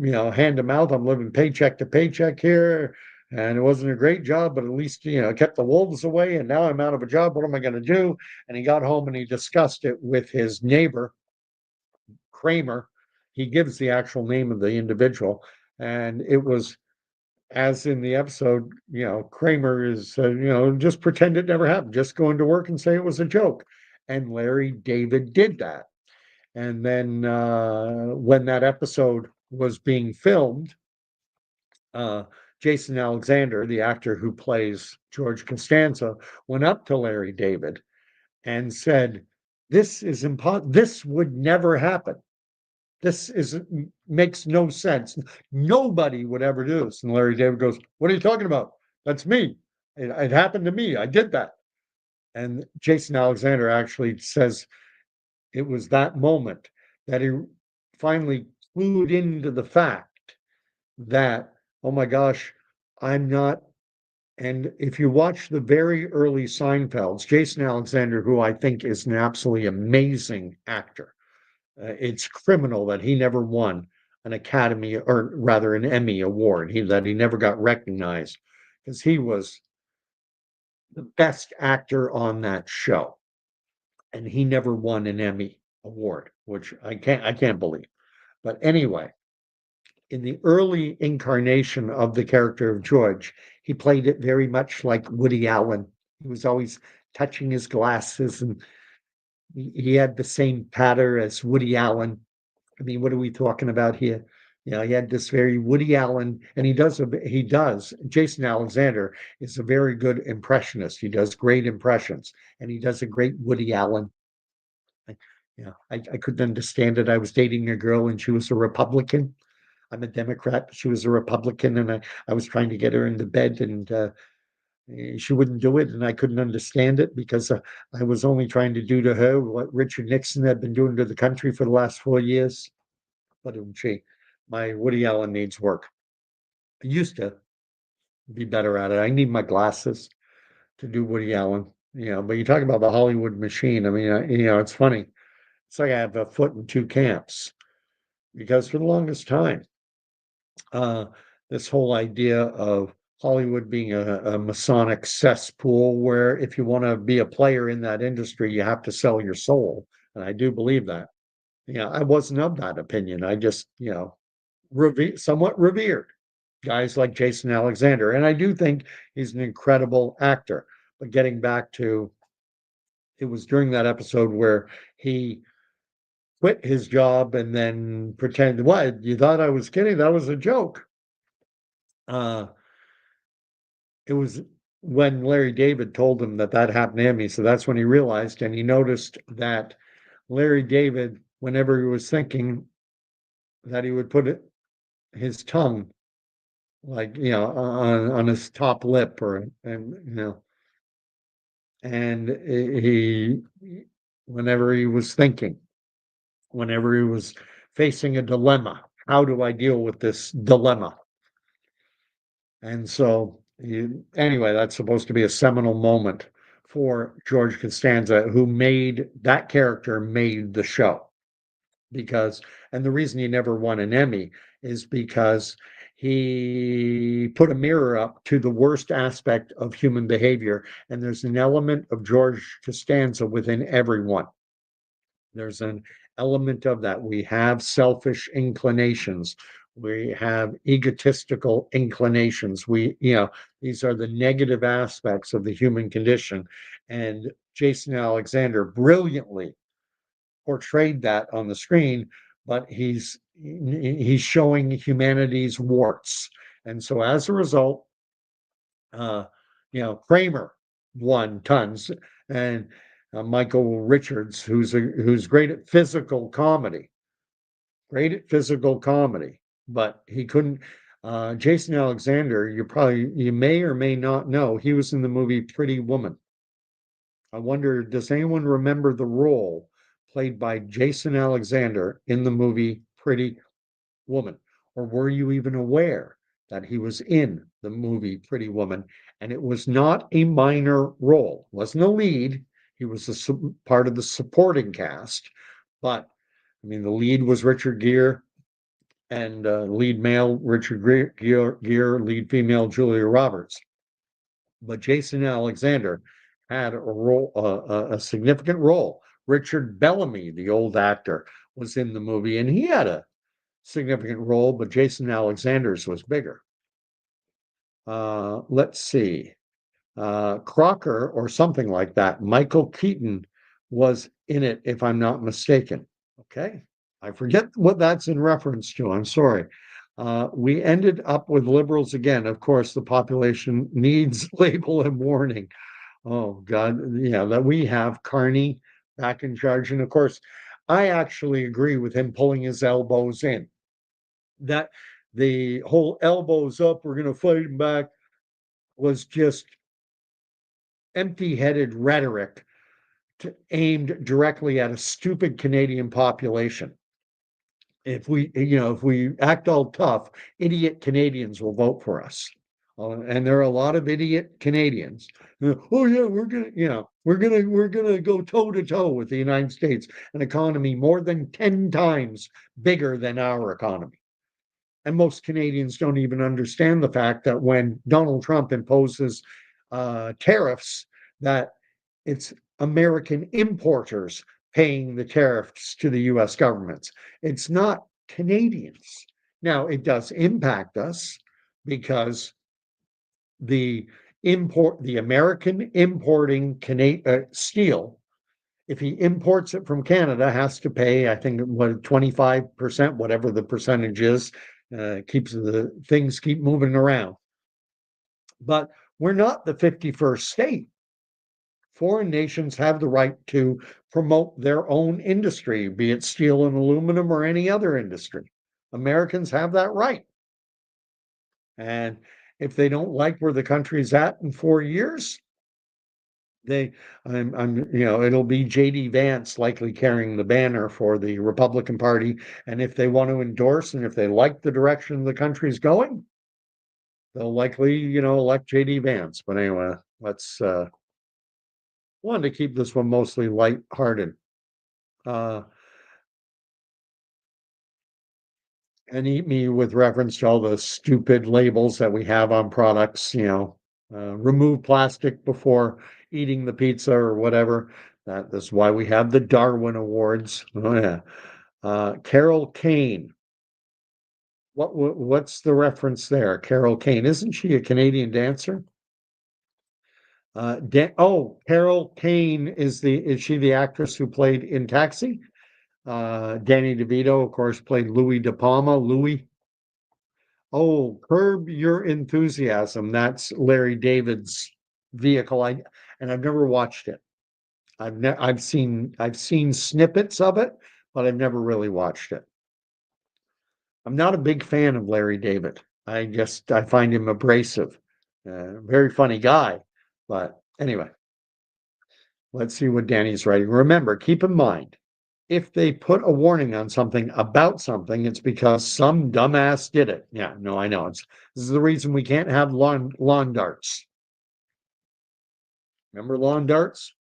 hand to mouth. I'm living paycheck to paycheck here. And it wasn't a great job, but at least, it kept the wolves away. And now I'm out of a job. What am I going to do? And he got home and he discussed it with his neighbor, Kramer. He gives the actual name of the individual. And it was, as in the episode, Kramer is, just pretend it never happened, just go into work and say it was a joke. And Larry David did that. And then when that episode was being filmed, uh, Jason Alexander, the actor who plays George Costanza, went up to Larry David and said, "This is impossible. This would never happen. This is makes no sense. Nobody would ever do this." And Larry David goes, "What are you talking about? That's me. It happened to me. I did that." And Jason Alexander actually says it was that moment that he finally clued into the fact that, oh my gosh, I'm not. And if you watch the very early Seinfelds, Jason Alexander, who I think is an absolutely amazing actor, it's criminal that he never won an Academy, or rather an Emmy award. That he never got recognized because he was the best actor on that show, and he never won an Emmy award, which I can't believe. But anyway, in the early incarnation of the character of George, he played it very much like Woody Allen. He was always touching his glasses, and he had the same patter as Woody Allen. I mean, what are we talking about here? He had this very Woody Allen, and he does. Jason Alexander is a very good impressionist. He does great impressions, and he does a great Woody Allen. I, I couldn't understand it. I was dating a girl, and she was a Republican. I'm a Democrat. She was a Republican, and I was trying to get her into bed, and she wouldn't do it, and I couldn't understand it because I was only trying to do to her what Richard Nixon had been doing to the country for the last 4 years. But gee, my Woody Allen needs work. I used to be better at it. I need my glasses to do Woody Allen. But you talk about the Hollywood machine. I mean, it's funny. It's like I have a foot in two camps because for the longest time, uh, this whole idea of Hollywood being a Masonic cesspool, where if you want to be a player in that industry, you have to sell your soul. And I do believe that. I wasn't of that opinion. I just, somewhat revered guys like Jason Alexander. And I do think he's an incredible actor. But getting back to, it was during that episode where he quit his job and then pretended, what? You thought I was kidding? That was a joke. Uh, it was when Larry David told him that that happened to him. So that's when he realized, and he noticed that Larry David, whenever he was thinking, that he would put his tongue, like, on his top lip, and he, whenever he was thinking, whenever he was facing a dilemma, how do I deal with this dilemma? And so, anyway, that's supposed to be a seminal moment for George Costanza, who made that character, made the show. Because, and the reason he never won an Emmy is because he put a mirror up to the worst aspect of human behavior. And there's an element of George Costanza within everyone. There's an element of that. We have selfish inclinations. We have egotistical inclinations. These are the negative aspects of the human condition. And Jason Alexander brilliantly portrayed that on the screen, but he's showing humanity's warts. And so as a result, uh, Kramer won tons, and Michael Richards, who's great at physical comedy, but he couldn't. Jason Alexander, you may or may not know, he was in the movie Pretty Woman. I wonder, does anyone remember the role played by Jason Alexander in the movie Pretty Woman? Or were you even aware that he was in the movie Pretty Woman? And it was not a minor role, wasn't a lead. He was part of the supporting cast, but I mean, the lead was Richard Gere, and lead male Richard Gere, lead female Julia Roberts. But Jason Alexander had a significant role. Richard Bellamy, the old actor, was in the movie, and he had a significant role, but Jason Alexander's was bigger. Let's see. Crocker or something like that. Michael Keaton was in it, if I'm not mistaken. Okay. I forget what that's in reference to. I'm sorry. We ended up with liberals again. Of course, the population needs label and warning. Oh, God. Yeah, that we have Carney back in charge. And of course, I actually agree with him pulling his elbows in. That the whole elbows up, we're going to fight him back was just empty-headed rhetoric aimed directly at a stupid Canadian population. If we act all tough, idiot Canadians will vote for us. And there are a lot of idiot Canadians. Oh yeah, we're gonna go toe to toe with the United States, an economy more than 10 times bigger than our economy. And most Canadians don't even understand the fact that when Donald Trump imposes tariffs, that it's American importers paying the tariffs to the US governments. It's not Canadians. Now, it does impact us because the the American importing steel, if he imports it from Canada, has to pay, I think, what 25%, whatever the percentage is, keeps the things keep moving around. But we're not the 51st state. Foreign nations have the right to promote their own industry, be it steel and aluminum or any other industry. Americans have that right. And if they don't like where the country's at in 4 years, it'll be JD Vance likely carrying the banner for the Republican Party. And if they want to endorse and if they like the direction the country's going, they'll likely, elect JD Vance. But anyway, let's wanted to keep this one mostly lighthearted. Uh, and eat me with reference to all the stupid labels that we have on products, remove plastic before eating the pizza or whatever. That's why we have the Darwin Awards. Oh yeah. Carol Kane. What's the reference there? Carol Kane. Isn't she a Canadian dancer? Carol Kane is she the actress who played in Taxi? Danny DeVito, of course, played Louis De Palma. Louis. Oh, Curb Your Enthusiasm. That's Larry David's vehicle. And I've never watched it. I've seen snippets of it, but I've never really watched it. I'm not a big fan of Larry David. I find him abrasive. Very funny guy. But anyway, let's see what Danny's writing. Remember, keep in mind, if they put a warning on something about something, it's because some dumbass did it. Yeah, no, I know. This is the reason we can't have lawn darts. Remember lawn darts?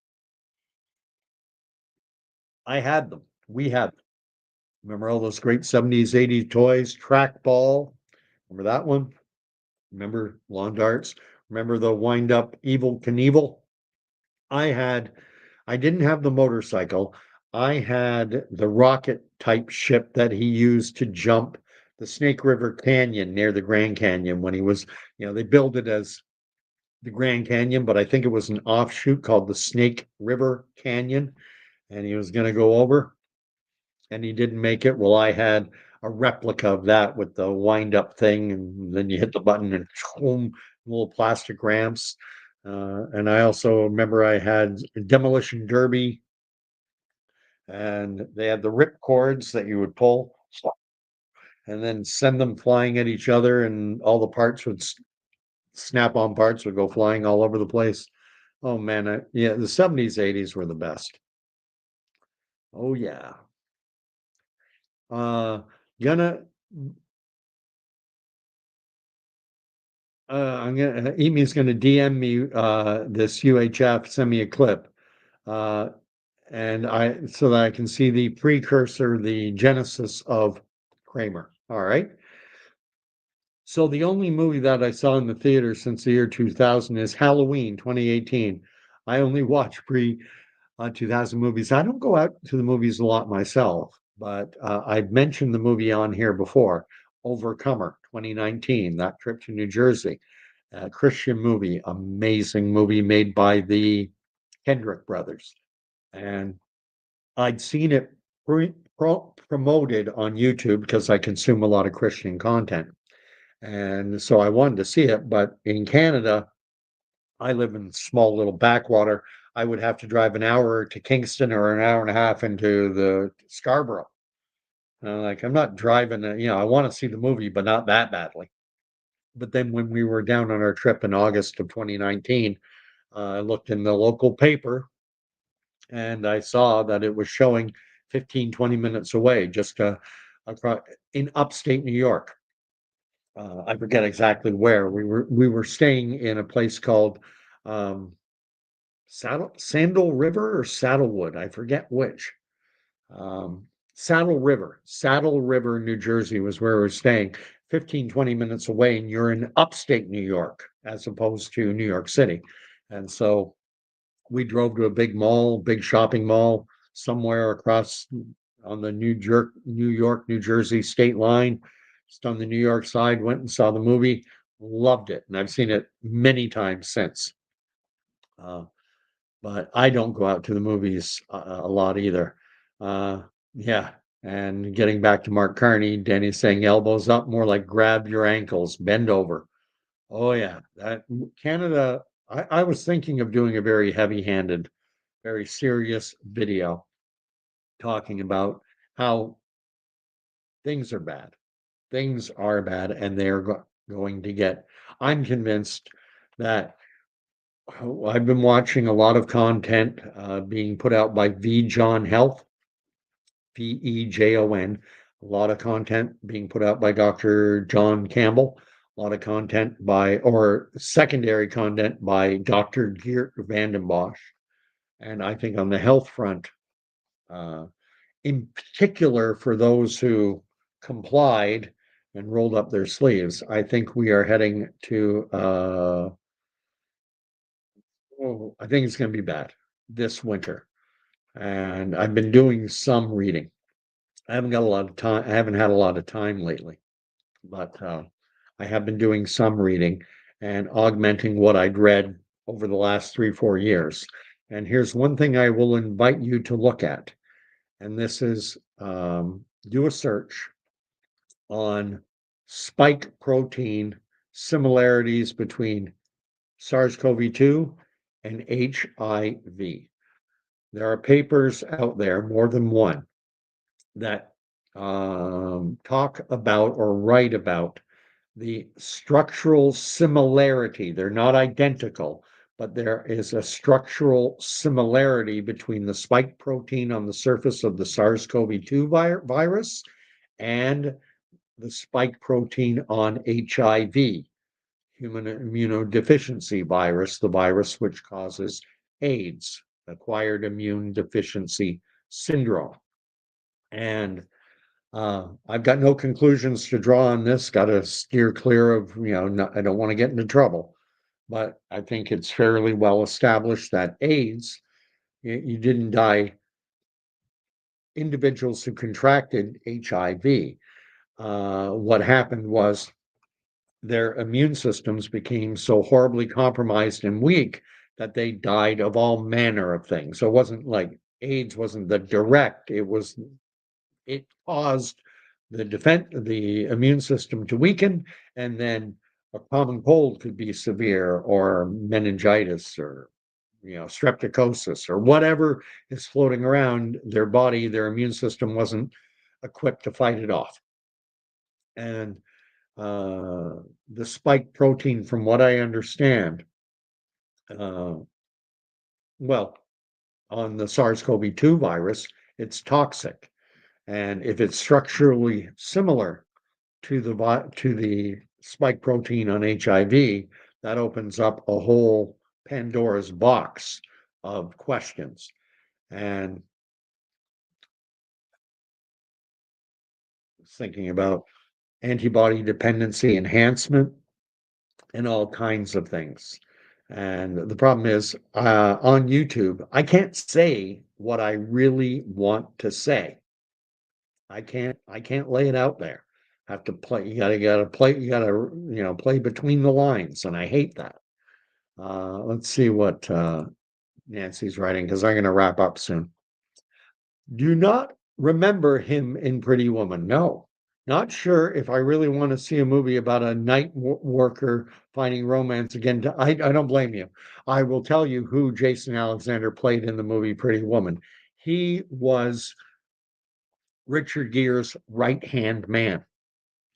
I had them. We had them. Remember all those great 70s, 80s toys? Trackball. Remember that one? Remember lawn darts? Remember the wind up Evil Knievel? I had, I didn't have the motorcycle. I had the rocket type ship that he used to jump the Snake River Canyon near the Grand Canyon when he was, they built it as the Grand Canyon, but I think it was an offshoot called the Snake River Canyon. And he was going to go over and he didn't make it. Well, I had a replica of that with the wind up thing. And then you hit the button and boom, little plastic ramps. And I also remember I had Demolition Derby, and they had the rip cords that you would pull and then send them flying at each other, and all the parts would snap on parts would go flying all over the place. Oh man, yeah, the 70s, 80s were the best. Oh yeah. Uh, gonna I'm gonna Amy's gonna DM me this UHF, send me a clip uh, and I so that I can see the precursor, the genesis of Kramer. All right. So the only movie that I saw in the theater since the year 2000 is Halloween 2018. I only watch pre 2000 movies. I don't go out to the movies a lot myself, but I've mentioned the movie on here before, Overcomer 2019, that trip to New Jersey. Christian movie, amazing movie made by the Kendrick brothers. And I'd seen it promoted on YouTube because I consume a lot of Christian content. And so I wanted to see it. But in Canada, I live in small little backwater. I would have to drive an hour to Kingston or an hour and a half into the Scarborough. Like, I'm not driving, I want to see the movie, but not that badly. But then when we were down on our trip in August of 2019, I looked in the local paper and I saw that it was showing 15, 20 minutes away, just across in upstate New York. I forget exactly where. We were staying in a place called um, Sandal River or Saddlewood. I forget which. Um, Saddle River, New Jersey was where we were staying. 15, 20 minutes away, and you're in upstate New York as opposed to New York City. And so we drove to a big mall, big shopping mall somewhere across on the New York, New Jersey state line. Just on the New York side, went and saw the movie, loved it, and I've seen it many times since. Uh, but I don't go out to the movies a lot either. Uh, yeah, and getting back to Mark Carney, Danny's saying elbows up, more like grab your ankles, bend over. Oh yeah, that Canada. I was thinking of doing a very heavy-handed, very serious video talking about how things are bad. Things are bad, and they're going to get. I'm convinced that I've been watching a lot of content being put out by V John Health, VEJON. A lot of content being put out by Dr. John Campbell. A lot of content by, or secondary content by Dr. Geert Vanden Bosch. And I think on the health front, uh, in particular for those who complied and rolled up their sleeves, I think we are heading to, I think it's going to be bad this winter. And I've been doing some reading. I haven't got a lot of time. I haven't had a lot of time lately, but I have been doing some reading and augmenting what I'd read over the last 3, 4 years. And here's one thing I will invite you to look at, and this is do a search on spike protein similarities between SARS-CoV-2 and HIV. There are papers out there, more than one, that talk about or write about the structural similarity. They're not identical, but there is a structural similarity between the spike protein on the surface of the SARS-CoV-2 virus and the spike protein on HIV, human immunodeficiency virus, the virus which causes AIDS, acquired immune deficiency syndrome. And I've got no conclusions to draw on this. Got to steer clear of, I don't want to get into trouble. But I think it's fairly well established that AIDS, you didn't die. Individuals who contracted HIV, what happened was their immune systems became so horribly compromised and weak that they died of all manner of things. So it wasn't like AIDS wasn't the direct, it caused the immune system to weaken, and then a common cold could be severe, or meningitis, or streptococcus, or whatever is floating around their body. Their immune system wasn't equipped to fight it off. And the spike protein, from what I understand, uh, well, on the SARS-CoV-2 virus, it's toxic. And if it's structurally similar to the spike protein on HIV, that opens up a whole Pandora's box of questions. And thinking about antibody dependency enhancement and all kinds of things. And the problem is, on YouTube, I can't say what I really want to say. I can't lay it out there. I have to play. You gotta play. You gotta play between the lines, and I hate that. Let's see what Nancy's writing because I'm going to wrap up soon. Do not remember him in Pretty Woman. No, not sure if I really want to see a movie about a night worker finding romance again. I don't blame you. I will tell you who Jason Alexander played in the movie Pretty Woman. He was Richard Gere's right-hand man.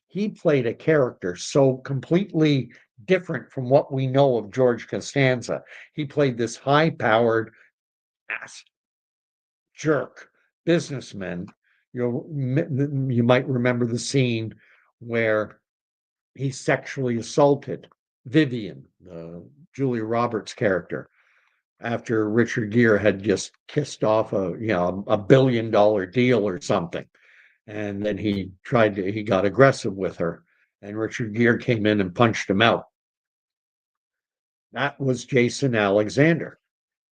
He played a character so completely different from what we know of George Costanza. He played this high-powered ass jerk businessman. You might remember the scene where he sexually assaulted Vivian, Julia Roberts' character, after Richard Gere had just kissed off a $1 billion deal or something. And then he got aggressive with her, and Richard Gere came in and punched him out. That was Jason Alexander.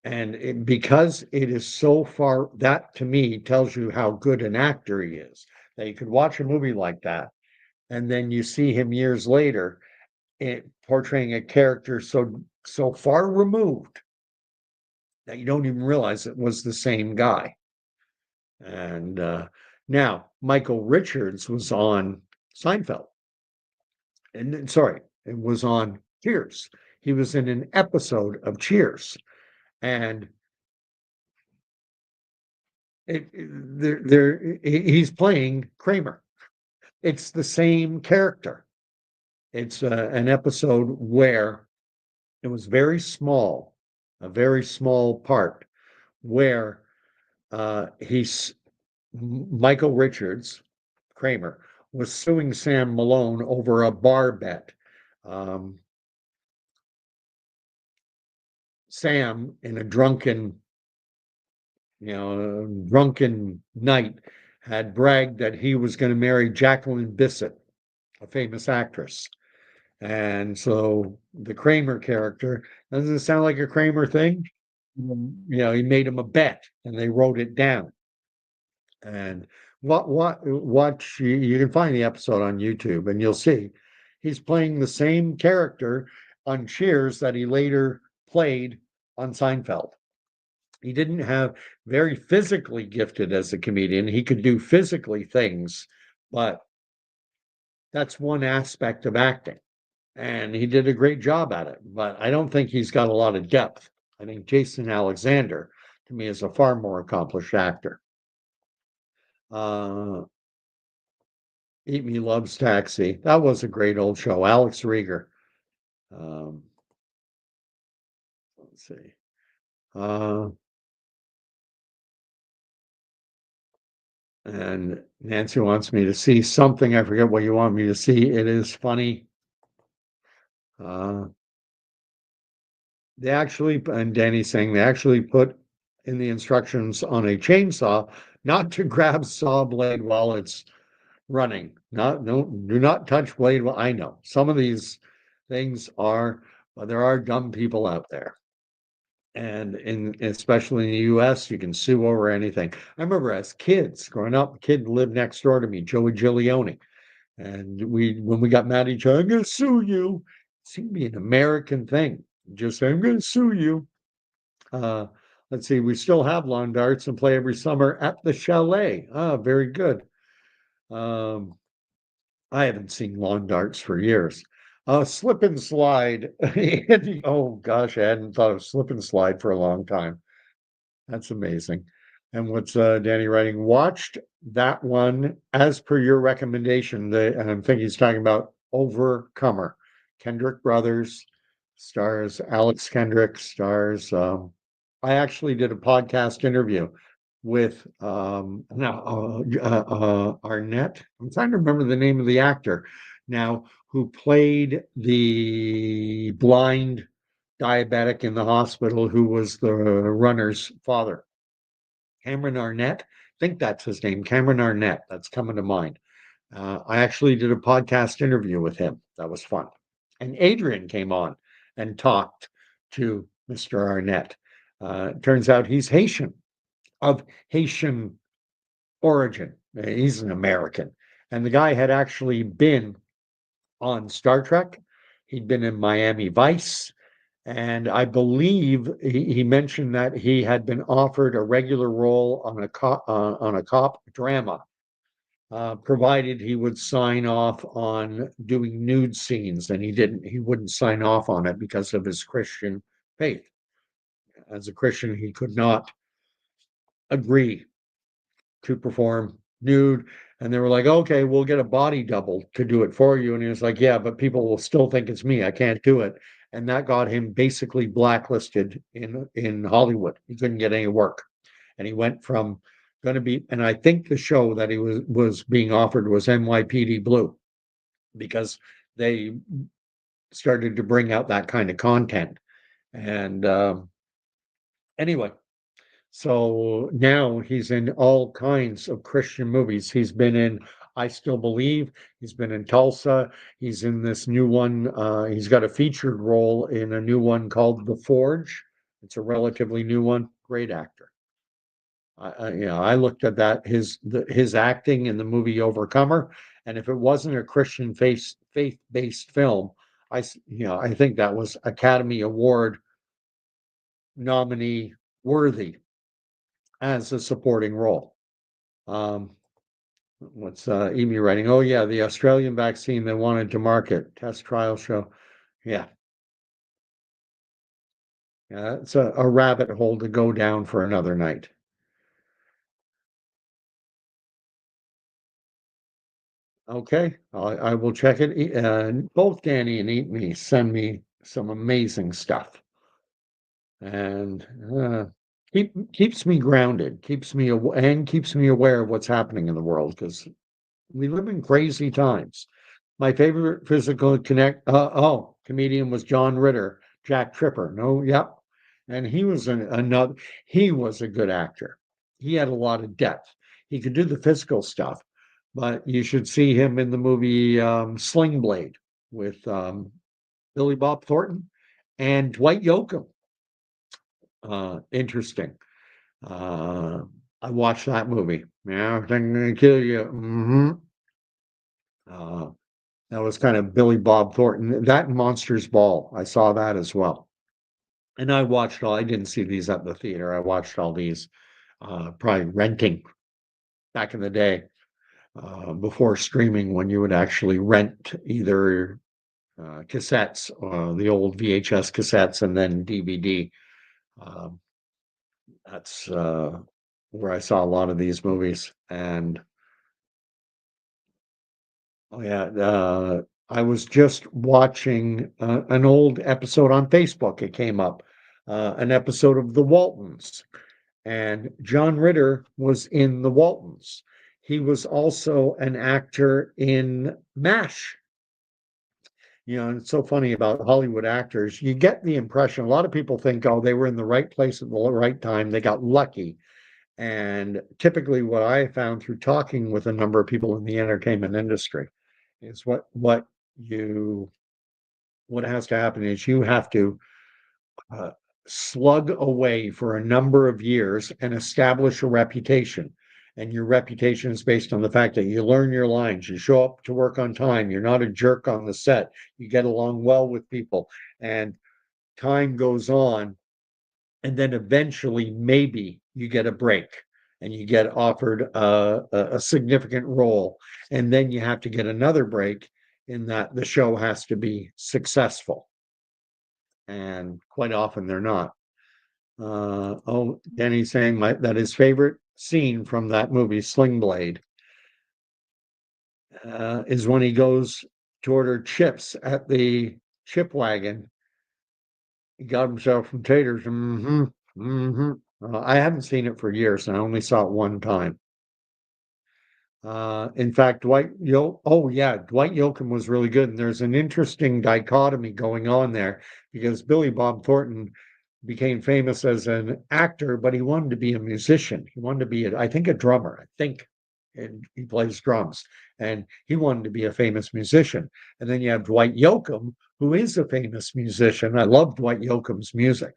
And because it is so far, that to me tells you how good an actor he is. That you could watch a movie like that, and then you see him years later portraying a character so far removed that you don't even realize it was the same guy. And now Michael Richards was on Seinfeld, and sorry, it was on Cheers. He was in an episode of Cheers, and he's playing Kramer. It's the same character. It's an episode where it was a very small part where he's Michael Richards, Kramer, was suing Sam Malone over a bar bet. Um, Sam, in a drunken night, had bragged that he was going to marry Jacqueline Bisset, a famous actress. And so the Kramer character, doesn't it sound like a Kramer thing? He made him a bet and they wrote it down. And watch, you can find the episode on YouTube and you'll see he's playing the same character on Cheers that he later played on Seinfeld. He didn't have very physically gifted as a comedian. He could do physically things, but that's one aspect of acting. And he did a great job at it, but I don't think he's got a lot of depth. I think Jason Alexander, to me, is a far more accomplished actor. Uh, Eat Me Loves Taxi. That was a great old show. Alex Rieger. Um, let's see. Uh, and Nancy wants me to see something. I forget what you want me to see. It is funny. Uh, and Danny's saying they actually put in the instructions on a chainsaw not to grab saw blade while it's running. Do not touch blade. Well, I know some of these things are, but there are dumb people out there. And especially in the US, you can sue over anything. I remember as kids growing up, a kid lived next door to me, Joey Giulioni. And when we got mad at each other, I'm gonna sue you. It seemed to be an American thing. Just say, I'm gonna sue you. Uh, let's see, we still have lawn darts and play every summer at the chalet. Ah, very good. Um, I haven't seen lawn darts for years. Slip and slide. Oh gosh, I hadn't thought of slip and slide for a long time. That's amazing. And what's Danny writing? Watched that one as per your recommendation. And I'm thinking he's talking about Overcomer. Kendrick Brothers stars Alex Kendrick stars. I actually did a podcast interview with Arnett. I'm trying to remember the name of the actor now who played the blind diabetic in the hospital who was the runner's father. Cameron Arnett, I think that's his name, Cameron Arnett. That's coming to mind. I actually did a podcast interview with him. That was fun. And Adrian came on and talked to Mr. Arnett. Turns out he's Haitian, of Haitian origin. He's an American. And the guy had actually been on Star Trek. He'd been in Miami Vice. And I believe he mentioned that he had been offered a regular role on a cop drama, provided he would sign off on doing nude scenes, and he didn't. He wouldn't sign off on it because of his Christian faith. As a Christian, he could not agree to perform nude. And they were like, okay, we'll get a body double to do it for you. And he was like, yeah, but people will still think it's me. I can't do it. And that got him basically blacklisted in Hollywood. He couldn't get any work. And he went from going to be, and I think the show that he was being offered was NYPD Blue, because they started to bring out that kind of content. And anyway, so now he's in all kinds of Christian movies. He's been in I Still Believe. He's been in Tulsa. He's in this new one. He's got a featured role in a new one called The Forge. It's a relatively new one. Great actor. I looked at that his acting in the movie Overcomer, and if it wasn't a Christian faith based film, I think that was Academy Award nominee worthy as a supporting role. Um, what's Amy writing? Oh yeah, the Australian vaccine they wanted to market test trial show. Yeah, yeah, it's a rabbit hole to go down for another night. Okay, I will check it. Both Danny and Eat Me send me some amazing stuff, and keeps me grounded, keeps me aware of what's happening in the world because we live in crazy times. My favorite physical comedian was John Ritter, Jack Tripper. No, yep, and he was another. He was a good actor. He had a lot of depth. He could do the physical stuff, but you should see him in the movie Sling Blade with Billy Bob Thornton and Dwight Yoakam. Interesting. Uh, I watched that movie. Yeah, everything gonna kill you. Uh, that was kind of Billy Bob Thornton. That and Monsters Ball. I saw that as well. And I didn't see these at the theater. I watched all these probably renting back in the day, before streaming, when you would actually rent either cassettes, the old VHS cassettes, and then DVD. Um, that's where I saw a lot of these movies. And oh yeah, I was just watching an old episode on Facebook. It came up, an episode of The Waltons, and John Ritter was in The Waltons. He was also an actor in MASH. And it's so funny about Hollywood actors. You get the impression a lot of people think, oh, they were in the right place at the right time. They got lucky. And typically, what I found through talking with a number of people in the entertainment industry is you what has to happen is you have to uh, slug away for a number of years and establish a reputation. And your reputation is based on the fact that you learn your lines, you show up to work on time, you're not a jerk on the set, you get along well with people, and time goes on. And then eventually, maybe you get a break and you get offered a significant role. And then you have to get another break in that the show has to be successful. And quite often they're not. Danny's saying that his favorite scene from that movie, Sling Blade, is when he goes to order chips at the chip wagon. He got himself some taters. Mm-hmm. Mm-hmm. I haven't seen it for years, and I only saw it one time. In fact, Dwight Yoakam was really good, and there's an interesting dichotomy going on there because Billy Bob Thornton became famous as an actor, but he wanted to be a musician. He wanted to be, I think, a drummer. I think, and he plays drums, and he wanted to be a famous musician. And then you have Dwight Yoakam, who is a famous musician. I love Dwight Yoakam's music,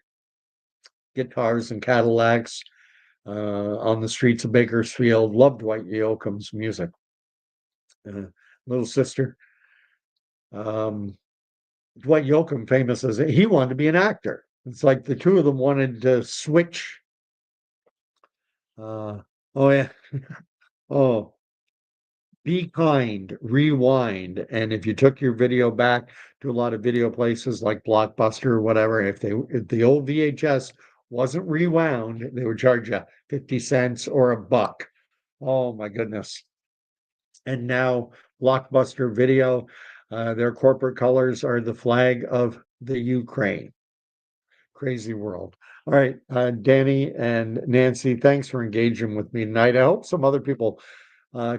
guitars and Cadillacs on the streets of Bakersfield. Love Dwight Yoakam's music. Little sister. Um, Dwight Yoakam, famous as he wanted to be an actor. It's like the two of them wanted to switch. Oh yeah. Oh, be kind, rewind. And if you took your video back to a lot of video places like Blockbuster or whatever, if the old VHS wasn't rewound, they would charge you 50 cents or a buck. Oh my goodness. And now Blockbuster Video, their corporate colors are the flag of the Ukraine. Crazy world. All right, Danny and Nancy, thanks for engaging with me tonight. I hope some other people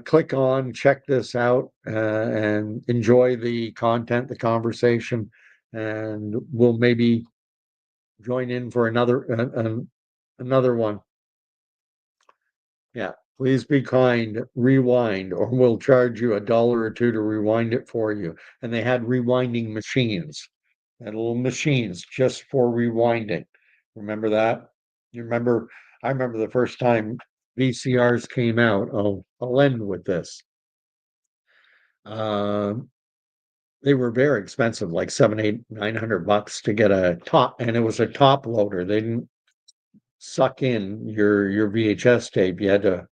click on, check this out, and enjoy the content, the conversation, and we'll maybe join in for another one. Yeah, please be kind, rewind, or we'll charge you $1 or two to rewind it for you. And they had rewinding machines, and little machines just for rewinding. Remember that? You remember? I remember the first time VCRs came out. I'll end with this. Um, they were very expensive, like 7, 8, $900 to get a top, and it was a top loader. They didn't suck in your VHS tape. You had to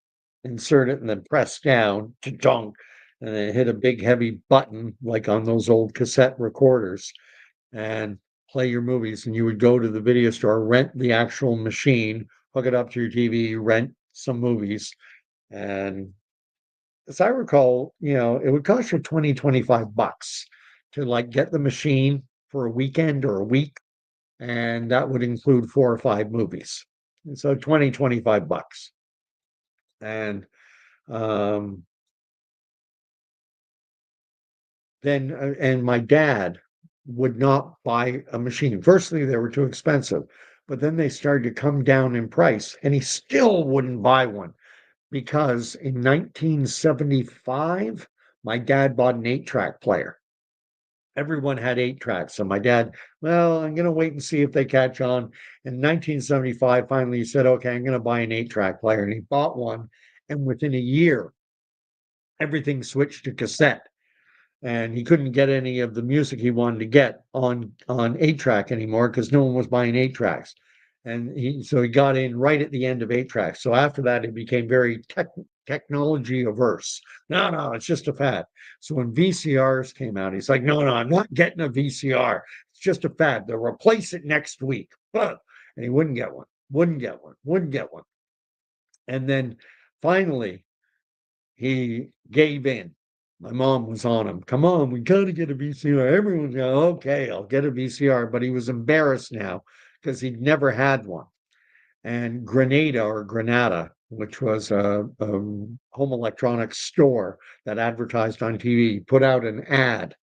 insert it and then press down to dunk, and then hit a big heavy button like on those old cassette recorders and play your movies. And you would go to the video store, rent the actual machine, hook it up to your TV, rent some movies. And as I recall, it would cost you 20, $25 to like get the machine for a weekend or a week, and that would include 4 or 5 movies. And so 20, $25. And um, then and my dad would not buy a machine. Firstly, they were too expensive, but then they started to come down in price, and he still wouldn't buy one because in 1975, my dad bought an 8-track player. Everyone had 8 tracks. So my dad, well, I'm going to wait and see if they catch on. In 1975, finally he said, okay, I'm going to buy an 8-track player. And he bought one. And within a year, everything switched to cassette. And he couldn't get any of the music he wanted to get on 8-track anymore because no one was buying 8 tracks. And so he got in right at the end of 8 tracks. So after that, it became very technology averse. No, it's just a fad. So when VCRs came out, he's like, no, I'm not getting a VCR. It's just a fad. They'll replace it next week. And he wouldn't get one, wouldn't get one, wouldn't get one. And then finally, he gave in. My mom was on him. Come on, we got to get a VCR. Everyone's going, okay, I'll get a VCR. But he was embarrassed now because he'd never had one. And Granada, which was a home electronics store that advertised on TV, put out an ad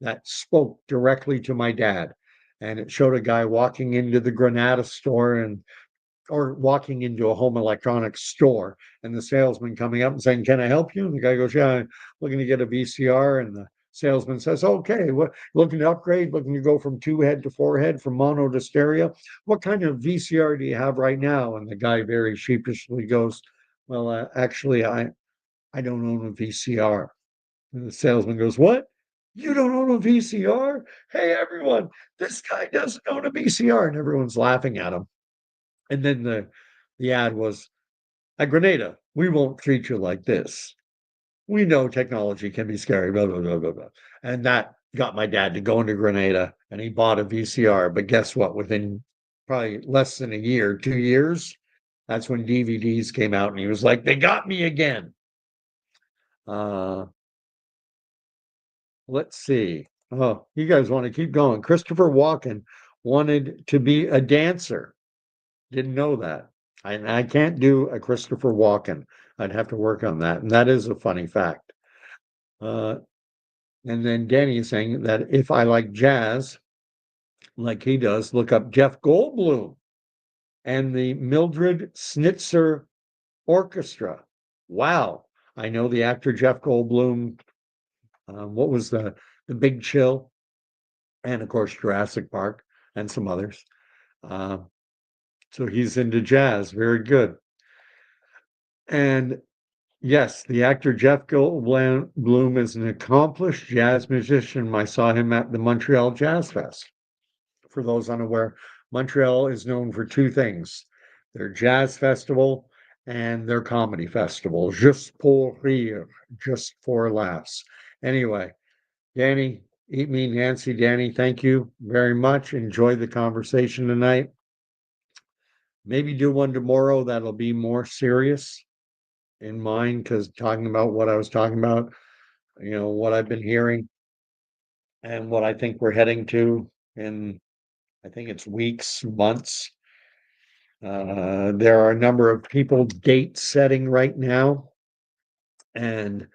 that spoke directly to my dad. And it showed a guy walking into the Granada store or walking into a home electronics store, and the salesman coming up and saying, can I help you? And the guy goes, yeah, I'm looking to get a VCR. And the salesman says, okay, what, looking to upgrade, looking to go from 2-head to 4-head, from mono to stereo? What kind of VCR do you have right now? And the guy very sheepishly goes, well, actually, I don't own a VCR. And the salesman goes, what? You don't own a VCR? Hey, everyone, this guy doesn't own a VCR. And everyone's laughing at him. And then the ad was, at Grenada, we won't treat you like this. We know technology can be scary, blah, blah, blah, blah, blah. And that got my dad to go into Grenada, and he bought a VCR. But guess what? Within probably less than a year, 2 years, that's when DVDs came out, and he was like, they got me again. Uh, let's see. Oh, you guys want to keep going. Christopher Walken wanted to be a dancer. Didn't know that. I can't do a Christopher Walken. I'd have to work on that, and that is a funny fact. Uh, and then Danny is saying that if I like jazz, like he does, look up Jeff Goldblum and the Mildred Snitzer Orchestra. Wow. I know the actor Jeff Goldblum. What was the Big Chill? And of course, Jurassic Park and some others. Uh, so he's into jazz. Very good. And yes, the actor Jeff Goldblum is an accomplished jazz musician. I saw him at the Montreal Jazz Fest. For those unaware, Montreal is known for two things: their jazz festival and their comedy festival. Juste pour rire, just for laughs. Anyway, Danny, eat me, Nancy, Danny, thank you very much. Enjoy the conversation tonight. Maybe do one tomorrow that'll be more serious in mind, because talking about what I was talking about, what I've been hearing and what I think we're heading to in, I think it's weeks, months. There are a number of people date setting right now, and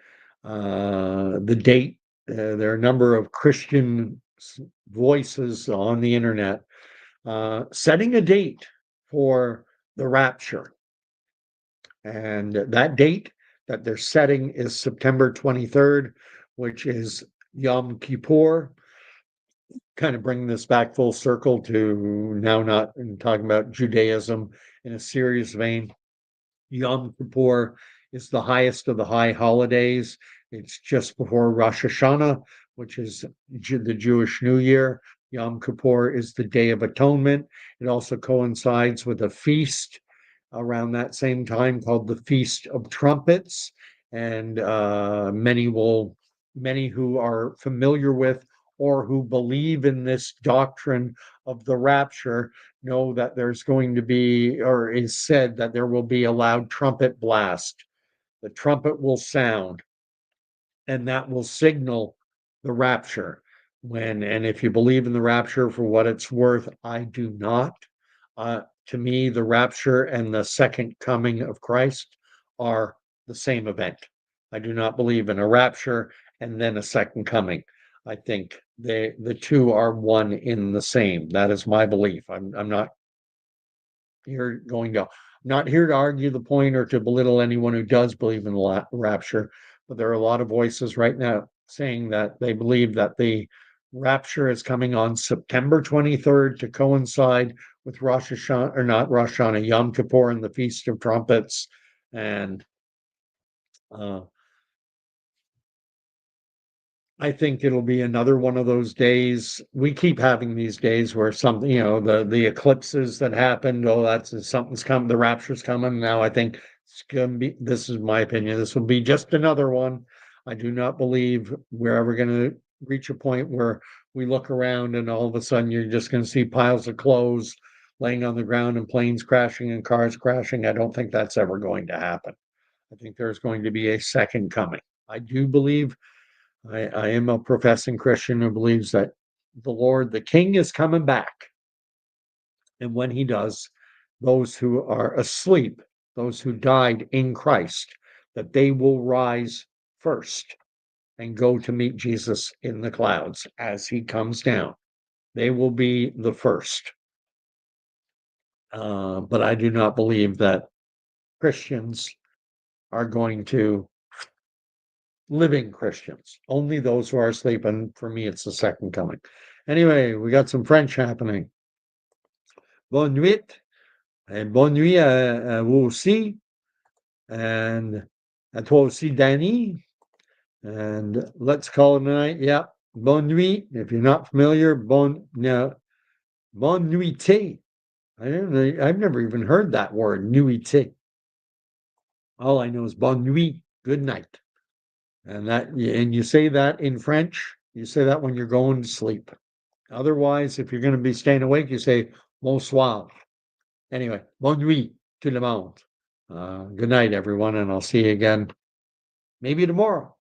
the date, there are a number of Christian voices on the internet setting a date for the rapture. And that date that they're setting is September 23rd, which is Yom Kippur. Kind of bringing this back full circle to now not talking about Judaism in a serious vein. Yom Kippur is the highest of the high holidays. It's just before Rosh Hashanah, which is the Jewish New Year. Yom Kippur is the Day of Atonement. It also coincides with a feast around that same time called the Feast of Trumpets. And many who are familiar with or who believe in this doctrine of the rapture know that there's going to be, or is said that there will be a loud trumpet blast. The trumpet will sound, and that will signal the rapture. And if you believe in the rapture, for what it's worth, I do not. To me, the rapture and the second coming of Christ are the same event. I do not believe in a rapture and then a second coming. I think the two are one in the same. That is my belief. I'm not here going to not here to argue the point or to belittle anyone who does believe in the rapture, but there are a lot of voices right now saying that they believe that the rapture is coming on September 23rd to coincide with Rosh Hashanah, or not Rosh Hashanah, Yom Kippur and the Feast of Trumpets. And uh, I think it'll be another one of those days. We keep having these days where something, the eclipses that happened. Oh, something's coming. The rapture's coming. Now I think it's gonna be. This is my opinion. This will be just another one. I do not believe we're ever going to reach a point where we look around and all of a sudden you're just going to see piles of clothes laying on the ground and planes crashing and cars crashing. I don't think that's ever going to happen. I think there's going to be a second coming. I do believe I am a professing Christian who believes that the Lord, the King, is coming back. And when he does, those who are asleep, those who died in Christ, that they will rise first and go to meet Jesus in the clouds as he comes down. They will be the first. But I do not believe that Christians are going to, living Christians, only those who are asleep. And for me, it's the second coming. Anyway, we got some French happening. Bonne nuit, and bonne nuit à vous aussi, and à toi aussi, Danny. And let's call it a night. Yeah, bonne nuit. If you're not familiar, bonne nuitée. I've never even heard that word, nuitée. All I know is bonne nuit, good night. And you say that in French, you say that when you're going to sleep. Otherwise, if you're going to be staying awake, you say bonsoir. Anyway, bonne nuit tout le monde. Good night, everyone, and I'll see you again maybe tomorrow.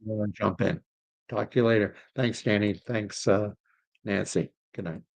We'll jump in. Talk to you later. Thanks, Danny. Thanks, Nancy. Good night.